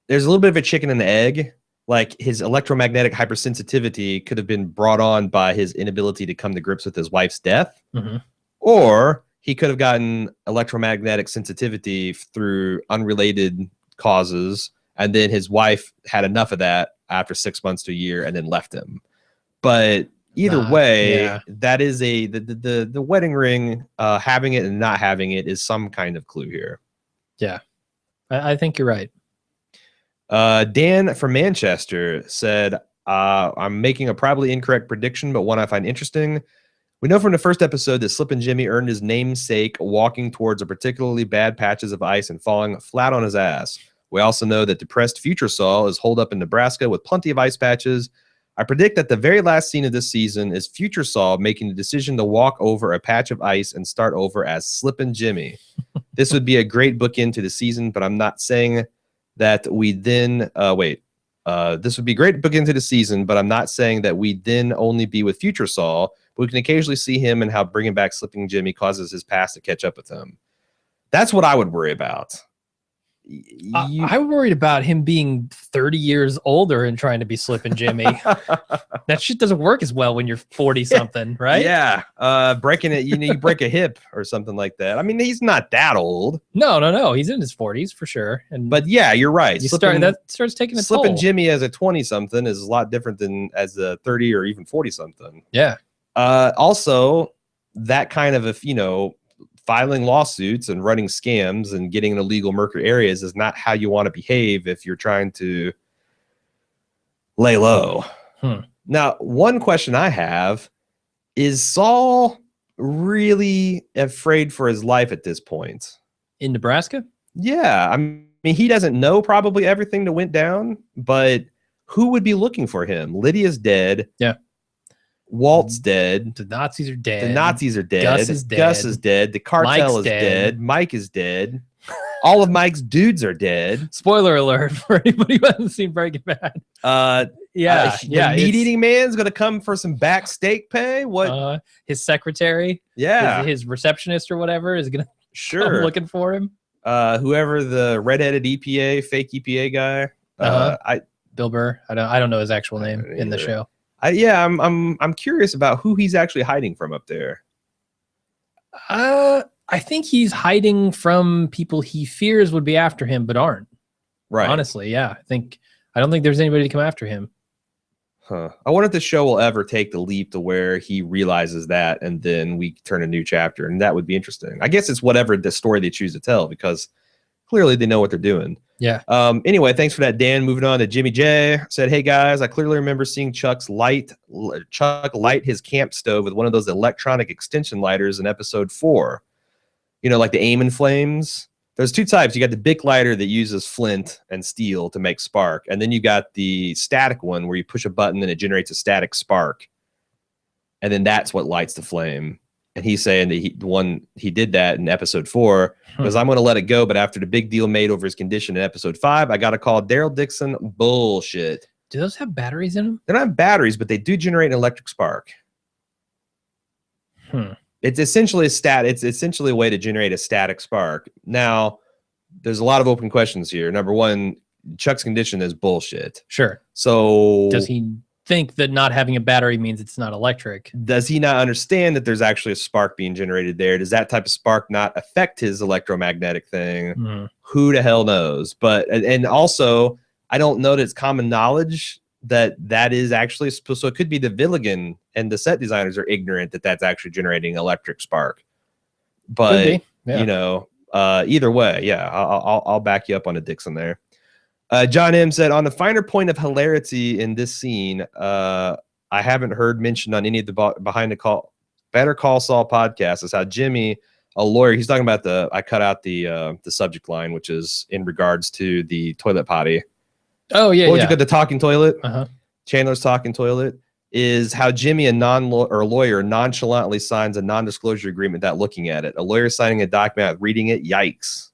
there's a little bit of a chicken and egg. Like, his electromagnetic hypersensitivity could have been brought on by his inability to come to grips with his wife's death, or he could have gotten electromagnetic sensitivity through unrelated causes, and then his wife had enough of that after 6 months to a year and then left him. But either way, that is the wedding ring, having it and not having it is some kind of clue here. Yeah, I think you're right. Dan from Manchester said, I'm making a probably incorrect prediction, but one I find interesting. We know from the first episode that Slippin' Jimmy earned his namesake walking towards a particularly bad patches of ice and falling flat on his ass. We also know that depressed future Saul is holed up in Nebraska with plenty of ice patches. I predict that the very last scene of this season is future Saul making the decision to walk over a patch of ice and start over as Slippin' Jimmy. This would be a great bookend to the season, but I'm not saying that we then this would be great book into the season, but I'm not saying that we then only be with future Saul. But we can occasionally see him and how bringing back Slipping Jimmy causes his past to catch up with him. That's what I would worry about. I'm worried about him being 30 years older and trying to be Slippin' Jimmy. That shit doesn't work as well when you're 40 something, right? Yeah. Breaking it, you break a hip or something like that. I mean, he's not that old. No. He's in his 40s for sure. But yeah, you're right. That starts taking a toll. Slippin' Jimmy as a 20 something is a lot different than as a 30 or even 40 something. Yeah. Also, that kind of, filing lawsuits and running scams and getting in illegal murder areas is not how you want to behave if you're trying to lay low. Now, one question I have is Saul really afraid for his life at this point. In Nebraska? Yeah, I mean, he doesn't know probably everything that went down, but who would be looking for him? Lydia's dead. Yeah. Walt's dead. The Nazis are dead. The Nazis are dead. Gus is dead. Gus is dead. The cartel Mike's is dead. dead. Mike is dead. All of Mike's dudes are dead. Spoiler alert for anybody who hasn't seen Breaking Bad. The meat eating man's gonna come for some back steak pay. What? His secretary, his receptionist or whatever is gonna come looking for him. Whoever the redheaded fake EPA guy. Bill Burr. I don't know his actual name in the show. I'm curious about who he's actually hiding from up there. I think he's hiding from people he fears would be after him, but aren't. Right. Honestly, yeah. I don't think there's anybody to come after him. Huh. I wonder if the show will ever take the leap to where he realizes that, and then we turn a new chapter, and that would be interesting. I guess it's whatever the story they choose to tell, because clearly they know what they're doing. Yeah. Anyway, thanks for that, Dan. Moving on to Jimmy J. Said, hey guys, I clearly remember seeing Chuck light his camp stove with one of those electronic extension lighters in episode 4. You know, like the aim and flames. There's two types. You got the Bic lighter that uses flint and steel to make spark, and then you got the static one where you push a button and it generates a static spark, and then that's what lights the flame. And he's saying that he did that in episode 4 because I'm going to let it go. But after the big deal made over his condition in episode 5, I got to call Daryl Dixon bullshit. Do those have batteries in them? They don't have batteries, but they do generate an electric spark. It's essentially It's essentially a way to generate a static spark. Now, there's a lot of open questions here. Number one, Chuck's condition is bullshit. Sure. So does he think that not having a battery means it's not electric? Does he not understand that there's actually a spark being generated there? Does that type of spark not affect his electromagnetic thing? Who the hell knows? But and also, I don't know that it's common knowledge that is actually, so it could be the Villigan and the set designers are ignorant that that's actually generating electric spark. But you know, either way, yeah, I'll back you up on a Dixon there. John M said, on the finer point of hilarity in this scene, I haven't heard mentioned on any of the Behind the Better Call Saul podcast is how Jimmy, a lawyer, he's talking about I cut out the subject line, which is in regards to the toilet potty. Oh, yeah. What would you call the talking toilet? Uh-huh. Chandler's talking toilet is how Jimmy, a lawyer, nonchalantly signs a non-disclosure agreement without looking at it. A lawyer signing a document without reading it. Yikes.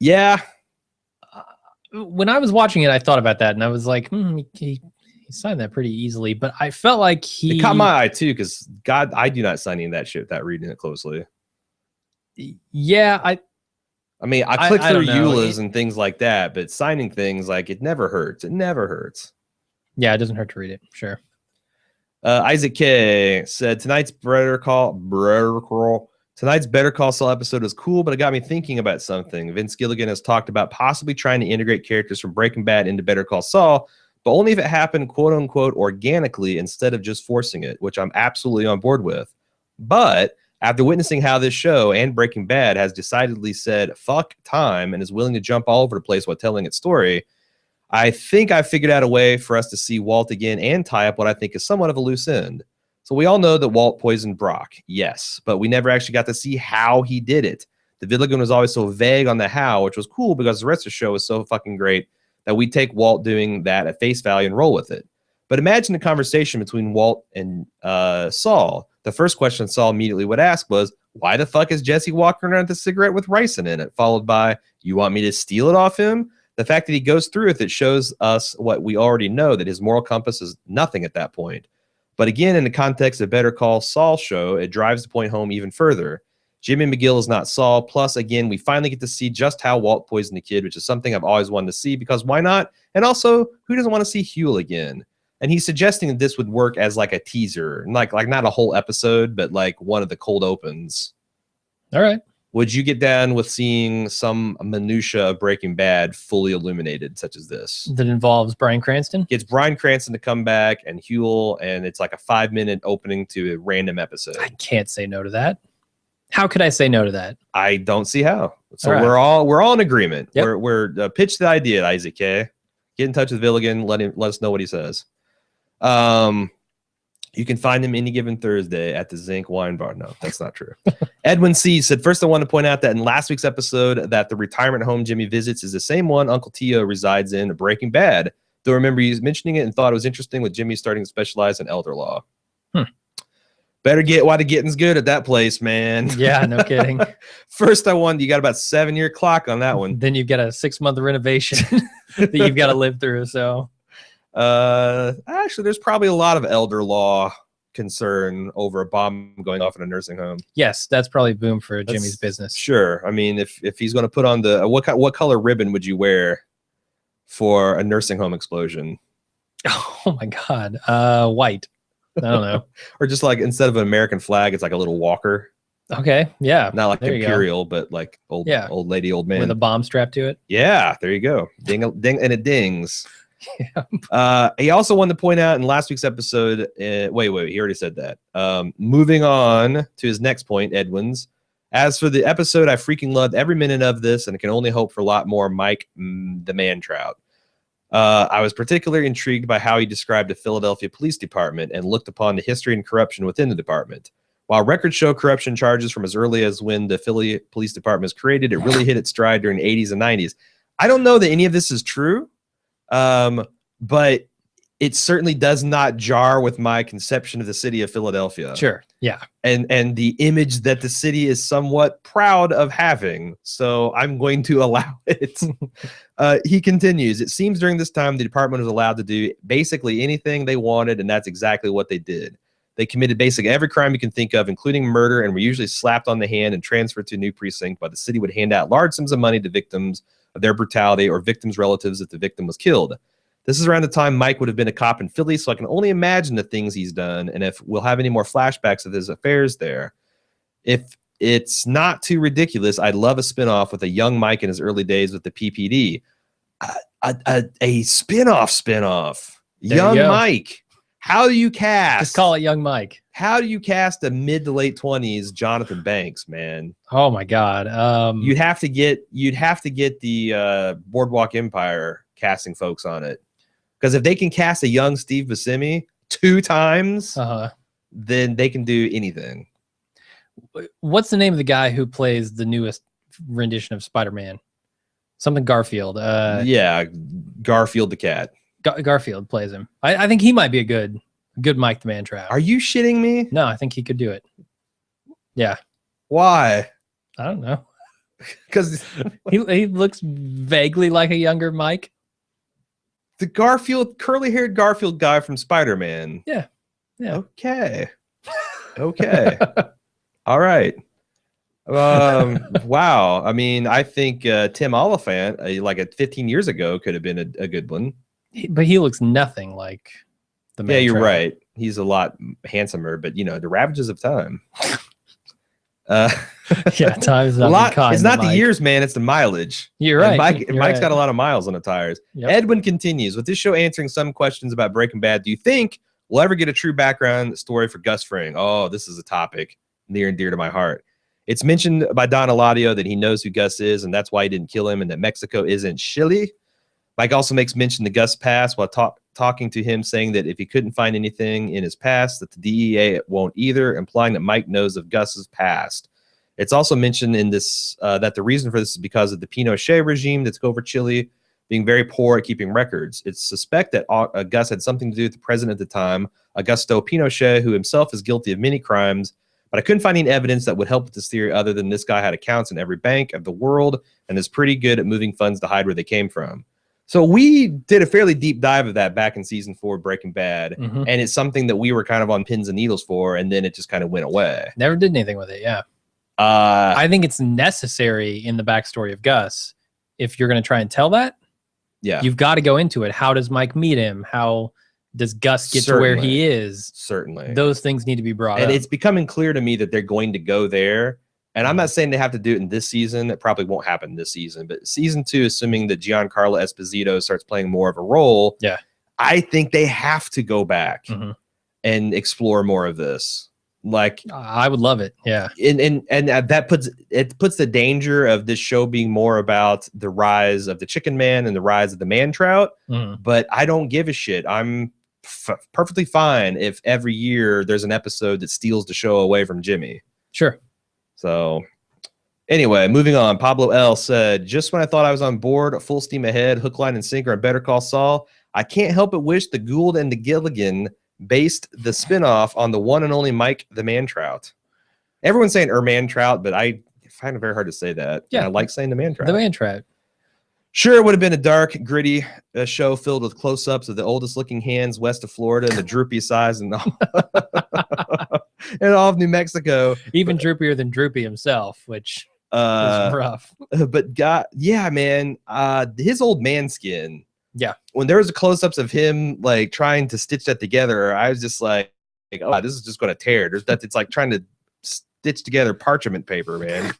Yeah. When I was watching it, I thought about that, and I was like, he signed that pretty easily. But I felt like it caught my eye too, because God, I do not sign any of that shit without reading it closely. Yeah, I mean, I click through EULAs and things like that, but signing things, like, it never hurts. It never hurts. Yeah, it doesn't hurt to read it. Sure. Isaac K said, tonight's Better Call Saul episode was cool, but it got me thinking about something. Vince Gilligan has talked about possibly trying to integrate characters from Breaking Bad into Better Call Saul, but only if it happened, quote unquote, organically instead of just forcing it, which I'm absolutely on board with. But after witnessing how this show and Breaking Bad has decidedly said fuck time and is willing to jump all over the place while telling its story, I think I figured out a way for us to see Walt again and tie up what I think is somewhat of a loose end. So we all know that Walt poisoned Brock, yes, but we never actually got to see how he did it. The Villigan was always so vague on the how, which was cool because the rest of the show was so fucking great that we take Walt doing that at face value and roll with it. But imagine the conversation between Walt and Saul. The first question Saul immediately would ask was, why the fuck is Jesse walking around with a cigarette with ricin in it? Followed by, you want me to steal it off him? The fact that he goes through with it shows us what we already know, that his moral compass is nothing at that point. But again, in the context of Better Call Saul show, it drives the point home even further. Jimmy McGill is not Saul. Plus, again, we finally get to see just how Walt poisoned the kid, which is something I've always wanted to see, because why not? And also, who doesn't want to see Huel again? And he's suggesting that this would work as like a teaser, like not a whole episode, but like one of the cold opens. All right. Would you get down with seeing some minutia of Breaking Bad fully illuminated, such as this? That involves Bryan Cranston? Gets Bryan Cranston to come back and Huel, and it's like a 5-minute opening to a random episode. I can't say no to that. How could I say no to that? I don't see how. So right. we're all in agreement. Yep. We're pitch the idea, Isaac K. Get in touch with Villigan. Let us know what he says. You can find him any given Thursday at the Zinc Wine Bar. No, that's not true. Edwin C. said, first I want to point out that in last week's episode that the retirement home Jimmy visits is the same one Uncle Tio resides in Breaking Bad. Though I remember he's mentioning it and thought it was interesting with Jimmy starting to specialize in elder law. Better get while the getting's good at that place, man. Yeah, no kidding. First I won. You got about 7-year clock on that one. Then you've got a 6-month renovation that you've got to live through. So actually, there's probably a lot of elder law concern over a bomb going off in a nursing home. Yes, that's probably boom for Jimmy's business. Sure. I mean, if he's going to put on the what color ribbon would you wear for a nursing home explosion? Oh my God, white. I don't know. Or just like instead of an American flag, it's like a little walker. Okay, yeah. Not like imperial, but like old lady, old man with a bomb strapped to it. Yeah, there you go. Ding, and it dings. Yeah. He also wanted to point out in last week's episode. Wait, he already said that. Moving on to his next point, Edwin's. As for the episode, I freaking loved every minute of this, and I can only hope for a lot more Mike the Man Trout. I was particularly intrigued by how he described the Philadelphia Police Department and looked upon the history and corruption within the department. While records show corruption charges from as early as when the Philly Police Department was created, it really hit its stride during the 80s and 90s. I don't know that any of this is true, but it certainly does not jar with my conception of the city of Philadelphia. Sure, yeah. And the image that the city is somewhat proud of having. So I'm going to allow it. He continues, it seems during this time the department was allowed to do basically anything they wanted, and that's exactly what they did. They committed basically every crime you can think of, including murder, and were usually slapped on the hand and transferred to a new precinct, but the city would hand out large sums of money to victims of their brutality or victims' relatives if the victim was killed. This is around the time Mike would have been a cop in Philly, so I can only imagine the things he's done and if we'll have any more flashbacks of his affairs there. If it's not too ridiculous, I'd love a spinoff with a young Mike in his early days with the PPD. A spinoff. Young Mike. How do you cast? Just call it Young Mike. How do you cast a mid to late 20s Jonathan Banks, man? Oh my God. You'd have to get the Boardwalk Empire casting folks on it. Because if they can cast a young Steve Buscemi 2 times, then they can do anything. What's the name of the guy who plays the newest rendition of Spider-Man? Something Garfield. Yeah, Garfield the cat. Garfield plays him. I think he might be a good Mike the Man Trout. Are you shitting me? No, I think he could do it. Yeah. Why? I don't know. Because he looks vaguely like a younger Mike. The curly-haired Garfield guy from Spider-Man. Yeah. Okay. All right. Wow. I mean, I think Tim Oliphant, like 15 years ago, could have been a good one. But he looks nothing like the Man Yeah, you're Trout. right. He's a lot handsomer, but the ravages of time. Yeah, time's not a lot. kind It's not Mike. the years, man. It's the mileage. You're right. Mike's right. got a lot of miles on the tires. Yep. Edwin continues with this show answering some questions about Breaking Bad. Do you think we'll ever get a true background story for Gus Fring? Oh, this is a topic near and dear to my heart. It's mentioned by Don Eladio that he knows who Gus is, and that's why he didn't kill him, and that Mexico isn't Chile. Mike also makes mention to Gus' past while talking to him, saying that if he couldn't find anything in his past, that the DEA won't either, implying that Mike knows of Gus's past. It's also mentioned in this that the reason for this is because of the Pinochet regime that's over Chile being very poor at keeping records. It's suspect that Gus had something to do with the president at the time, Augusto Pinochet, who himself is guilty of many crimes, but I couldn't find any evidence that would help with this theory other than this guy had accounts in every bank of the world and is pretty good at moving funds to hide where they came from. So we did a fairly deep dive of that back in season 4 of Breaking Bad, and it's something that we were kind of on pins and needles for, and then it just kind of went away. Never did anything with it, yeah. I think it's necessary in the backstory of Gus. If you're going to try and tell that, you've got to go into it. How does Mike meet him? How does Gus get to where he is? Certainly. Those things need to be brought up. And it's becoming clear to me that they're going to go there. And I'm not saying they have to do it in this season. It probably won't happen this season. But season 2, assuming that Giancarlo Esposito starts playing more of a role, I think they have to go back and explore more of this. Like, I would love it. Yeah. And that puts the danger of this show being more about the rise of the chicken man and the rise of the man trout. But I don't give a shit. I'm perfectly fine if every year there's an episode that steals the show away from Jimmy. Sure. So anyway, moving on. Pablo L said, just when I thought I was on board, full steam ahead, hook, line, and sinker, and Better Call Saul, I can't help but wish the Gould and the Gilligan based the spinoff on the one and only Mike the Man-Trout. Everyone's saying Man-Trout, but I find it very hard to say that. Yeah. And I like saying the Man-Trout. The Man-Trout. Sure, it would have been a dark, gritty show filled with close-ups of the oldest-looking hands west of Florida and the droopy size and all, and all of New Mexico. Even droopier than Droopy himself, which is rough. But God, yeah, man, his old man skin. Yeah. When there was a close-ups of him like trying to stitch that together, I was just like oh, this is just going to tear. It's like trying to stitch together parchment paper, man.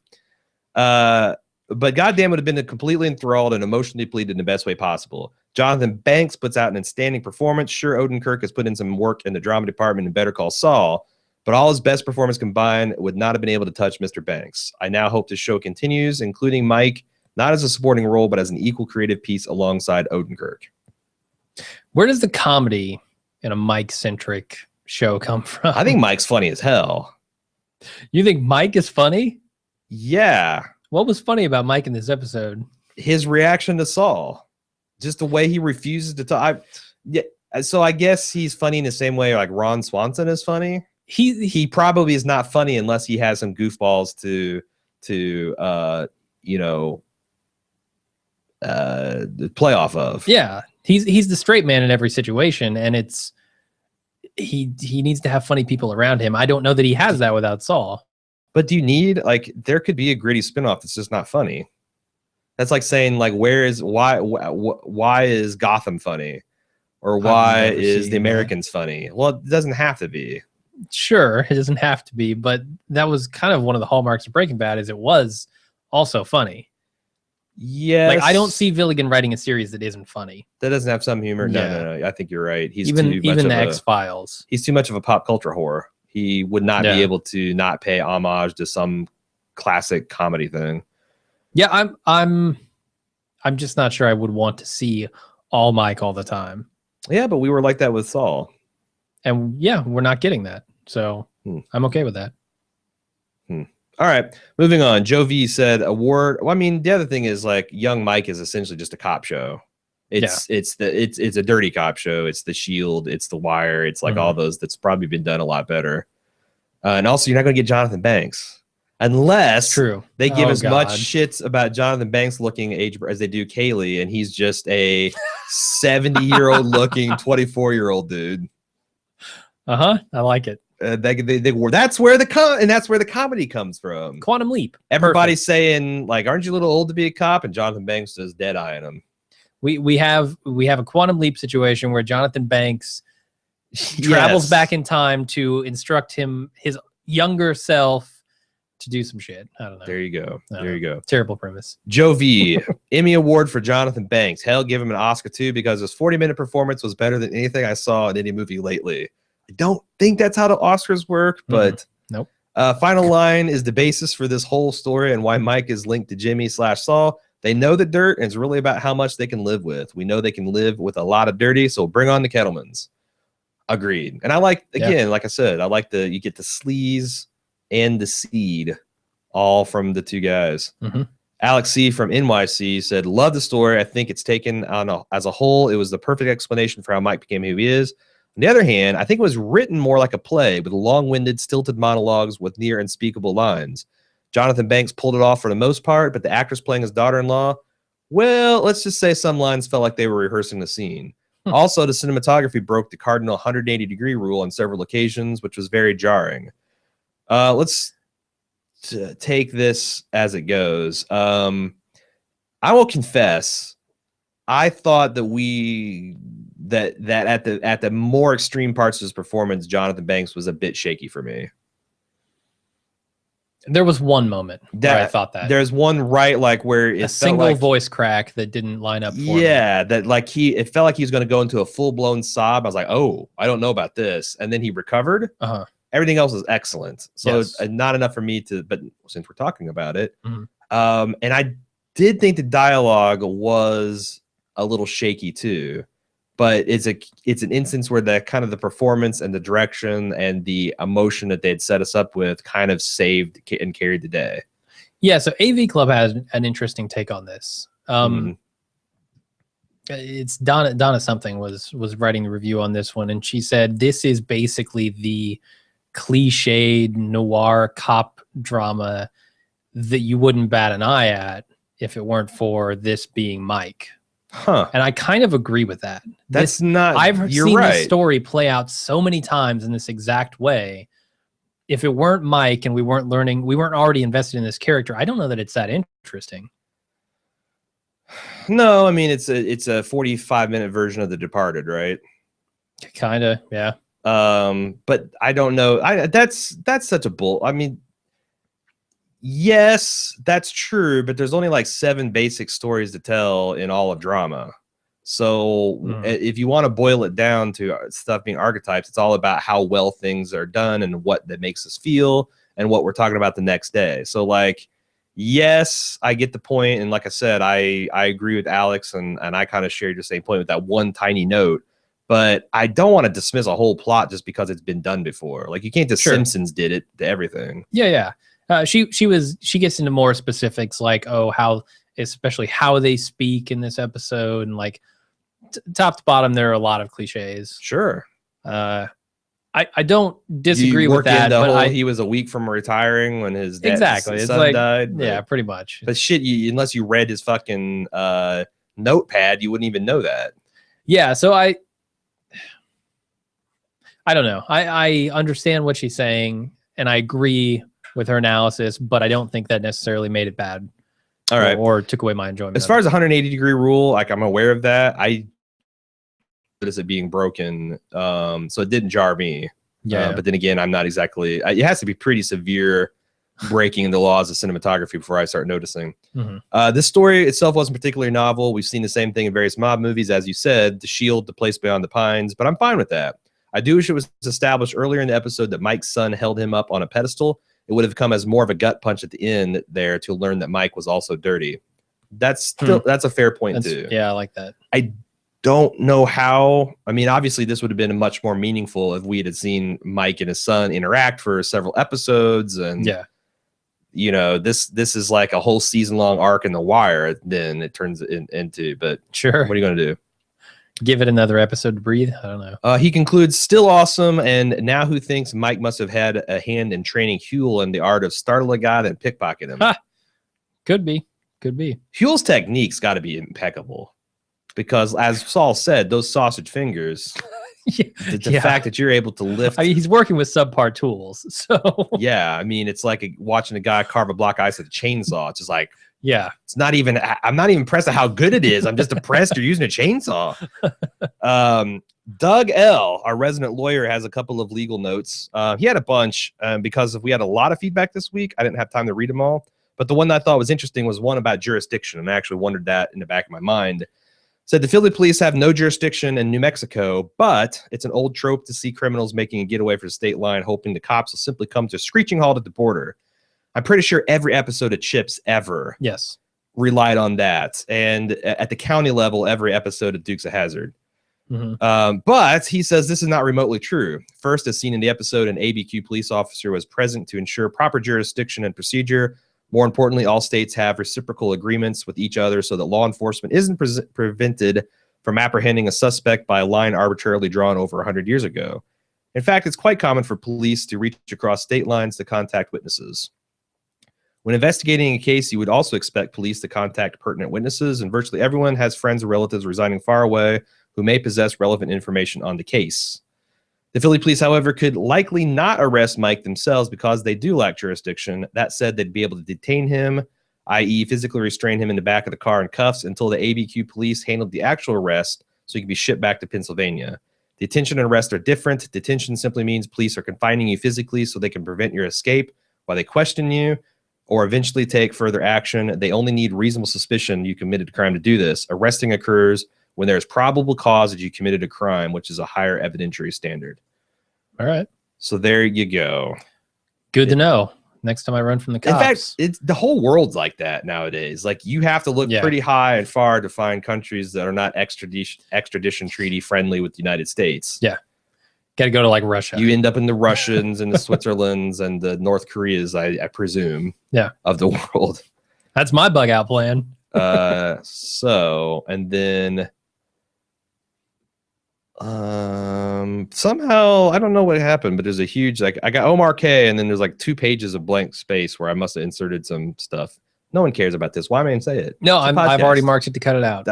But goddamn, would have been completely enthralled and emotionally depleted in the best way possible. Jonathan Banks puts out an outstanding performance. Sure, Odenkirk has put in some work in the drama department in Better Call Saul, but all his best performance combined would not have been able to touch Mr. Banks. I now hope this show continues, including Mike, not as a supporting role, but as an equal creative piece alongside Odenkirk. Where does the comedy in a Mike-centric show come from? I think Mike's funny as hell. You think Mike is funny? Yeah. What was funny about Mike in this episode? His reaction to Saul. Just the way he refuses to talk. Yeah, so I guess he's funny in the same way like Ron Swanson is funny. He probably is not funny unless he has some goofballs to play off of. Yeah. He's the straight man in every situation, and it's he needs to have funny people around him. I don't know that he has that without Saul. But do you need there could be a gritty spinoff that's just not funny. That's like saying like why is Gotham funny, or why is The Americans funny? Well, it doesn't have to be. Sure, it doesn't have to be, but that was kind of one of the hallmarks of Breaking Bad, is it was also funny. Yeah, like I don't see Villigan writing a series that isn't funny. That doesn't have some humor. Yeah. No. I think you're right. He's even the X-Files. He's too much of a pop culture whore. He would not be able to not pay homage to some classic comedy thing. Yeah, I'm just not sure I would want to see all Mike all the time. Yeah, but we were like that with Saul. And yeah, we're not getting that. So I'm okay with that. All right, moving on. Joe V said award. Well, I mean, the other thing is like Young Mike is essentially just a cop show. It's a dirty cop show. It's The Shield. It's The Wire. It's like all those that's probably been done a lot better. And also, you're not going to get Jonathan Banks unless they give as much shits about Jonathan Banks looking age as they do Kaylee, and he's just a 70-year-old looking 24-year-old dude. I like it. That's where the comedy comes from. Quantum Leap. Everybody's saying like, "Aren't you a little old to be a cop?" And Jonathan Banks is dead eyeing him. We have a Quantum Leap situation where Jonathan Banks travels back in time to instruct his younger self to do some shit. I don't know. There you go. There you go. Terrible premise. Joe V, Emmy Award for Jonathan Banks. Hell, give him an Oscar too, because his 40-minute performance was better than anything I saw in any movie lately. I don't think that's how the Oscars work, but nope. Final line is the basis for this whole story and why Mike is linked to Jimmy/Saul. They know the dirt, and it's really about how much they can live with. We know they can live with a lot of dirty, so bring on the Kettlemans. Agreed. And I like, again, like I said, I like you get the sleaze and the seed all from the two guys. Alex C from NYC said, love the story. I think it's taken as a whole. It was the perfect explanation for how Mike became who he is. On the other hand, I think it was written more like a play with long-winded, stilted monologues with near unspeakable lines. Jonathan Banks pulled it off for the most part, but the actress playing his daughter-in-law, well, let's just say some lines felt like they were rehearsing the scene. Also, the cinematography broke the cardinal 180-degree rule on several occasions, which was very jarring. Let's take this as it goes. I will confess, I thought that at the more extreme parts of his performance, Jonathan Banks was a bit shaky for me. There was one moment where I thought that. There's one where it a single voice crack that didn't line up for me. That it felt like he was going to go into a full-blown sob. I was like, oh, I don't know about this. And then he recovered. Everything else was excellent. So not enough for me but since we're talking about it. And I did think the dialogue was a little shaky too. but it's an instance where the kind of the performance and the direction and the emotion that they'd set us up with kind of saved and carried the day. Yeah, so AV Club has an interesting take on this. It's Donna something was writing the review on this one, and she said this is basically the cliched noir cop drama that you wouldn't bat an eye at if it weren't for this being Mike. Huh. And I kind of agree with that. I've seen this story play out so many times in this exact way. If it weren't Mike and we weren't already invested in this character, I don't know that it's that interesting. No, I mean it's a 45-minute version of The Departed, right? Kind of, yeah. But I don't know. That's such a bull. I mean, yes, that's true, but there's only like 7 basic stories to tell in all of drama. So if you want to boil it down to stuff being archetypes, it's all about how well things are done and what that makes us feel and what we're talking about the next day. So like, yes, I get the point. And like I said, I agree with Alex and I kind of shared your same point with that one tiny note, but I don't want to dismiss a whole plot just because it's been done before. Like you can't just Simpsons did it to everything. Yeah. She gets into more specifics like, especially how they speak in this episode, and like top to bottom, there are a lot of cliches. Sure. I don't disagree with that, but he was a week from retiring when his son died. Yeah, pretty much. But shit, unless you read his fucking notepad, you wouldn't even know that. Yeah, so I don't know. I understand what she's saying, and I agree with her analysis, but I don't think that necessarily made it bad. All right. Or took away my enjoyment. As far as 180-degree rule, like I'm aware of that. I noticed it being broken, so it didn't jar me. Yeah. But then again, I'm not exactly. It has to be pretty severe breaking the laws of cinematography before I start noticing. This story itself wasn't particularly novel. We've seen the same thing in various mob movies, as you said, The Shield, The Place Beyond the Pines, but I'm fine with that. I do wish it was established earlier in the episode that Mike's son held him up on a pedestal. It would have come as more of a gut punch at the end there to learn that Mike was also dirty. That's a fair point too. Yeah, I like that. I don't know how. I mean, obviously, this would have been much more meaningful if we had seen Mike and his son interact for several episodes. And you know, this is like a whole season-long arc in The Wire. Then it turns into. But sure, what are you going to do? Give it another episode to breathe? I don't know. He concludes, still awesome, and now who thinks Mike must have had a hand in training Huel in the art of startle a guy and pickpocket him? Could be. Huel's technique's got to be impeccable. Because as Saul said, those sausage fingers, the fact that you're able to lift. I mean, he's working with subpar tools. So yeah, I mean, it's like watching a guy carve a block of ice with a chainsaw. It's just like, yeah, it's not even, I'm not even impressed at how good it is. I'm just impressed you're using a chainsaw. Doug L., our resident lawyer, has a couple of legal notes. He had a bunch because we had a lot of feedback this week. I didn't have time to read them all. But the one that I thought was interesting was one about jurisdiction. And I actually wondered that in the back of my mind. Said the Philly police have no jurisdiction in New Mexico, but it's an old trope to see criminals making a getaway for the state line, hoping the cops will simply come to a screeching halt at the border. I'm pretty sure every episode of Chips ever relied on that. And at the county level, every episode of Dukes of Hazzard. But he says this is not remotely true. First, as seen in the episode, an ABQ police officer was present to ensure proper jurisdiction and procedure. More importantly, all states have reciprocal agreements with each other so that law enforcement isn't prevented from apprehending a suspect by a line arbitrarily drawn over 100 years ago. In fact, it's quite common for police to reach across state lines to contact witnesses. When investigating a case, you would also expect police to contact pertinent witnesses, and virtually everyone has friends or relatives residing far away who may possess relevant information on the case. The Philly police, however, could likely not arrest Mike themselves because they do lack jurisdiction. That said, they'd be able to detain him, i.e. physically restrain him in the back of the car in cuffs until the ABQ police handled the actual arrest so he can be shipped back to Pennsylvania. Detention and arrest are different. Detention simply means police are confining you physically so they can prevent your escape while they question you or eventually take further action. They only need reasonable suspicion you committed a crime to do this. Arresting occurs when there's probable cause that you committed a crime, which is a higher evidentiary standard. All right. So there you go. Good to know. next time I run from the In cops. fact, it's the whole world's like that nowadays. Like you have to look pretty high and far to find countries that are not extradition treaty friendly with the United States. Yeah. Got to go to like Russia. You end up in the Russians and the Switzerlands and the North Koreas, I presume. Yeah. Of the world. That's my bug out plan. So, and then somehow I don't know what happened, but there's a huge, like, I got Omar K, and then there's like 2 pages of blank space where I must have inserted some stuff. No one cares about this. Why am I say it? No, I've already marked it to cut it out.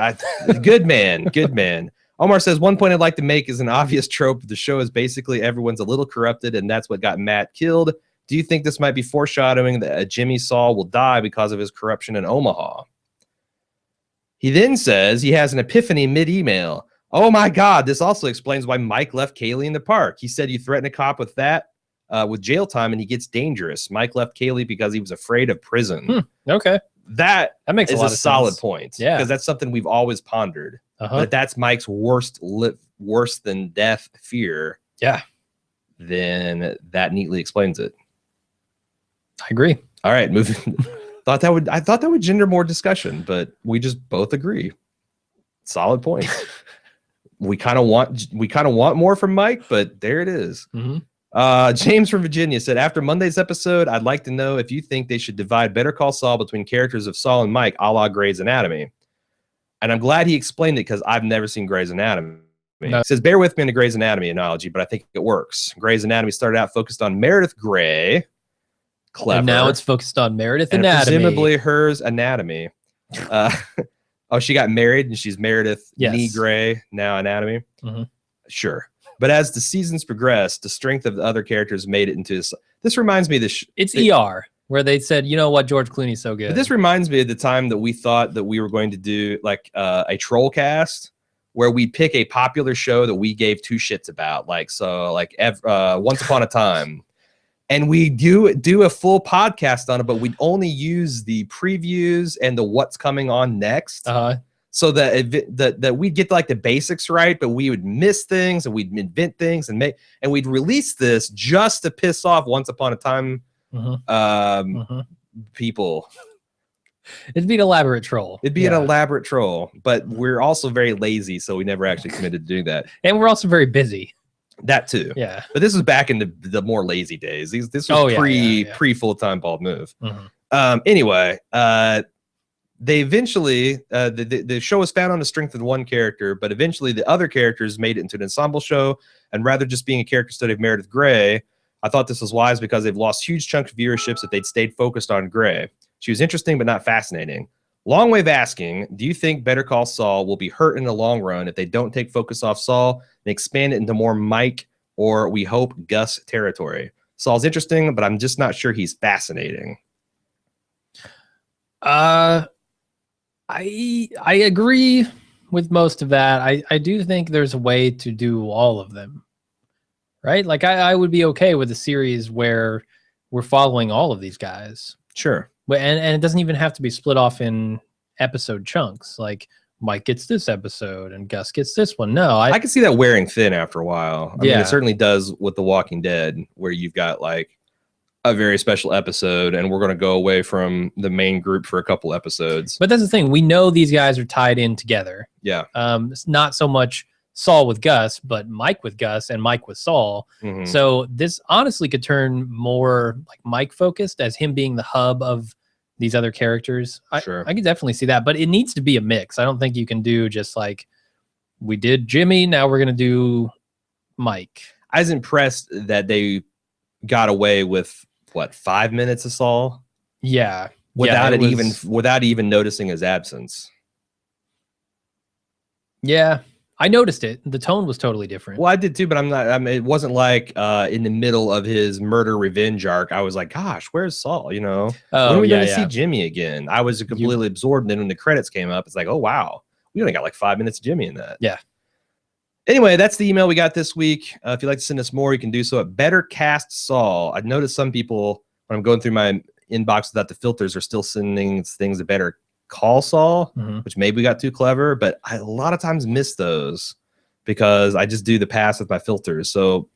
Good man. Good man. Omar says, one point I'd like to make is an obvious trope. The show is basically everyone's a little corrupted, and that's what got Matt killed. Do you think this might be foreshadowing that Jimmy Saul will die because of his corruption in Omaha? He then says he has an epiphany mid-email. Oh my God, this also explains why Mike left Kaylee in the park. He said you threaten a cop with that, with jail time, and he gets dangerous. Mike left Kaylee because he was afraid of prison. Okay. That makes is a lot a of solid sense. point. Yeah. Because that's something we've always pondered. But that's Mike's worse than death fear. Yeah. Then that neatly explains it. I agree. All right, moving. I thought that would gender more discussion, but we just both agree. Solid point. we kind of want more from Mike, but there it is. James from Virginia said, after Monday's episode, I'd like to know if you think they should divide Better Call Saul between characters of Saul and Mike, a la Grey's Anatomy. And I'm glad he explained it because I've never seen Grey's Anatomy. No. He says, bear with me in the Grey's Anatomy analogy, but I think it works. Grey's Anatomy started out focused on Meredith Grey. Clever. And now it's focused on Meredith and Anatomy. Presumably hers anatomy. Oh, she got married and she's Meredith Nee Grey, now Anatomy. Sure. But as the seasons progressed, the strength of the other characters made it into this. This reminds me of this. It's ER, where they said, you know what, George Clooney's so good. But this reminds me of the time that we thought that we were going to do like a troll cast where we'd pick a popular show that we gave 2 shits about. Like, so like Once Upon a Time. And we do a full podcast on it, but we'd only use the previews and the what's coming on next. So that we'd get like the basics right, but we would miss things and we'd invent things and we'd release this just to piss off Once Upon a Time people. It'd be an elaborate troll. It'd be an elaborate troll, but we're also very lazy, so we never actually committed to doing that. And we're also very busy. That too. Yeah. But this was back in the more lazy days. This was pre full-time Bald Move. Anyway, they eventually the show was found on the strength of one character, but eventually the other characters made it into an ensemble show. And rather just being a character study of Meredith Grey, I thought this was wise because they've lost huge chunks of viewerships if they'd stayed focused on Grey. She was interesting but not fascinating. Long way of asking, do you think Better Call Saul will be hurt in the long run if they don't take focus off Saul and expand it into more Mike or, we hope, Gus territory? Saul's interesting, but I'm just not sure he's fascinating. I agree with most of that. I do think there's a way to do all of them, right? Like I would be okay with a series where we're following all of these guys. Sure. And it doesn't even have to be split off in episode chunks. Like Mike gets this episode and Gus gets this one. No, I can see that wearing thin after a while. I mean, it certainly does with The Walking Dead, where you've got like a very special episode and we're going to go away from the main group for a couple episodes. But that's the thing. We know these guys are tied in together. Yeah. It's not so much Saul with Gus, but Mike with Gus and Mike with Saul. So this honestly could turn more like Mike focused as him being the hub of these other characters. I could definitely see that, but it needs to be a mix. I don't think you can do just like we did Jimmy, now we're going to do Mike. I was impressed that they got away with what, 5 minutes of Saul? Yeah. Without even noticing his absence. Yeah. I noticed it. The tone was totally different. Well, I did too, but it wasn't like in the middle of his murder revenge arc. I was like, gosh, where's Saul? You know, when are we going to see Jimmy again? I was completely absorbed. And then when the credits came up, it's like, oh, wow, we only got like 5 minutes of Jimmy in that. Yeah. Anyway, that's the email we got this week. If you'd like to send us more, you can do so at Better Cast Saul. I've noticed some people, when I'm going through my inbox without the filters, are still sending things that Better Call Saul, which maybe we got too clever, but I a lot of times miss those because I just do the pass with my filters. So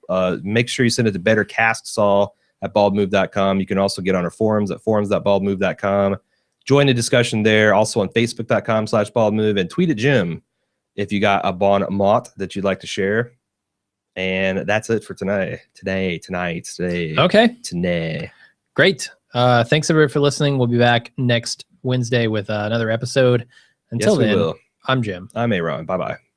make sure you send it to Better Cast Saul at baldmove.com. You can also get on our forums at forums.baldmove.com. Join the discussion there. Also on facebook.com/baldmove, and tweet at Jim if you got a bon mot that you'd like to share. And that's it for tonight. Today. Okay. Today. Great. Thanks everybody for listening. We'll be back next Wednesday with another episode. Until then, I'm Jim. I'm Aaron. Bye-bye.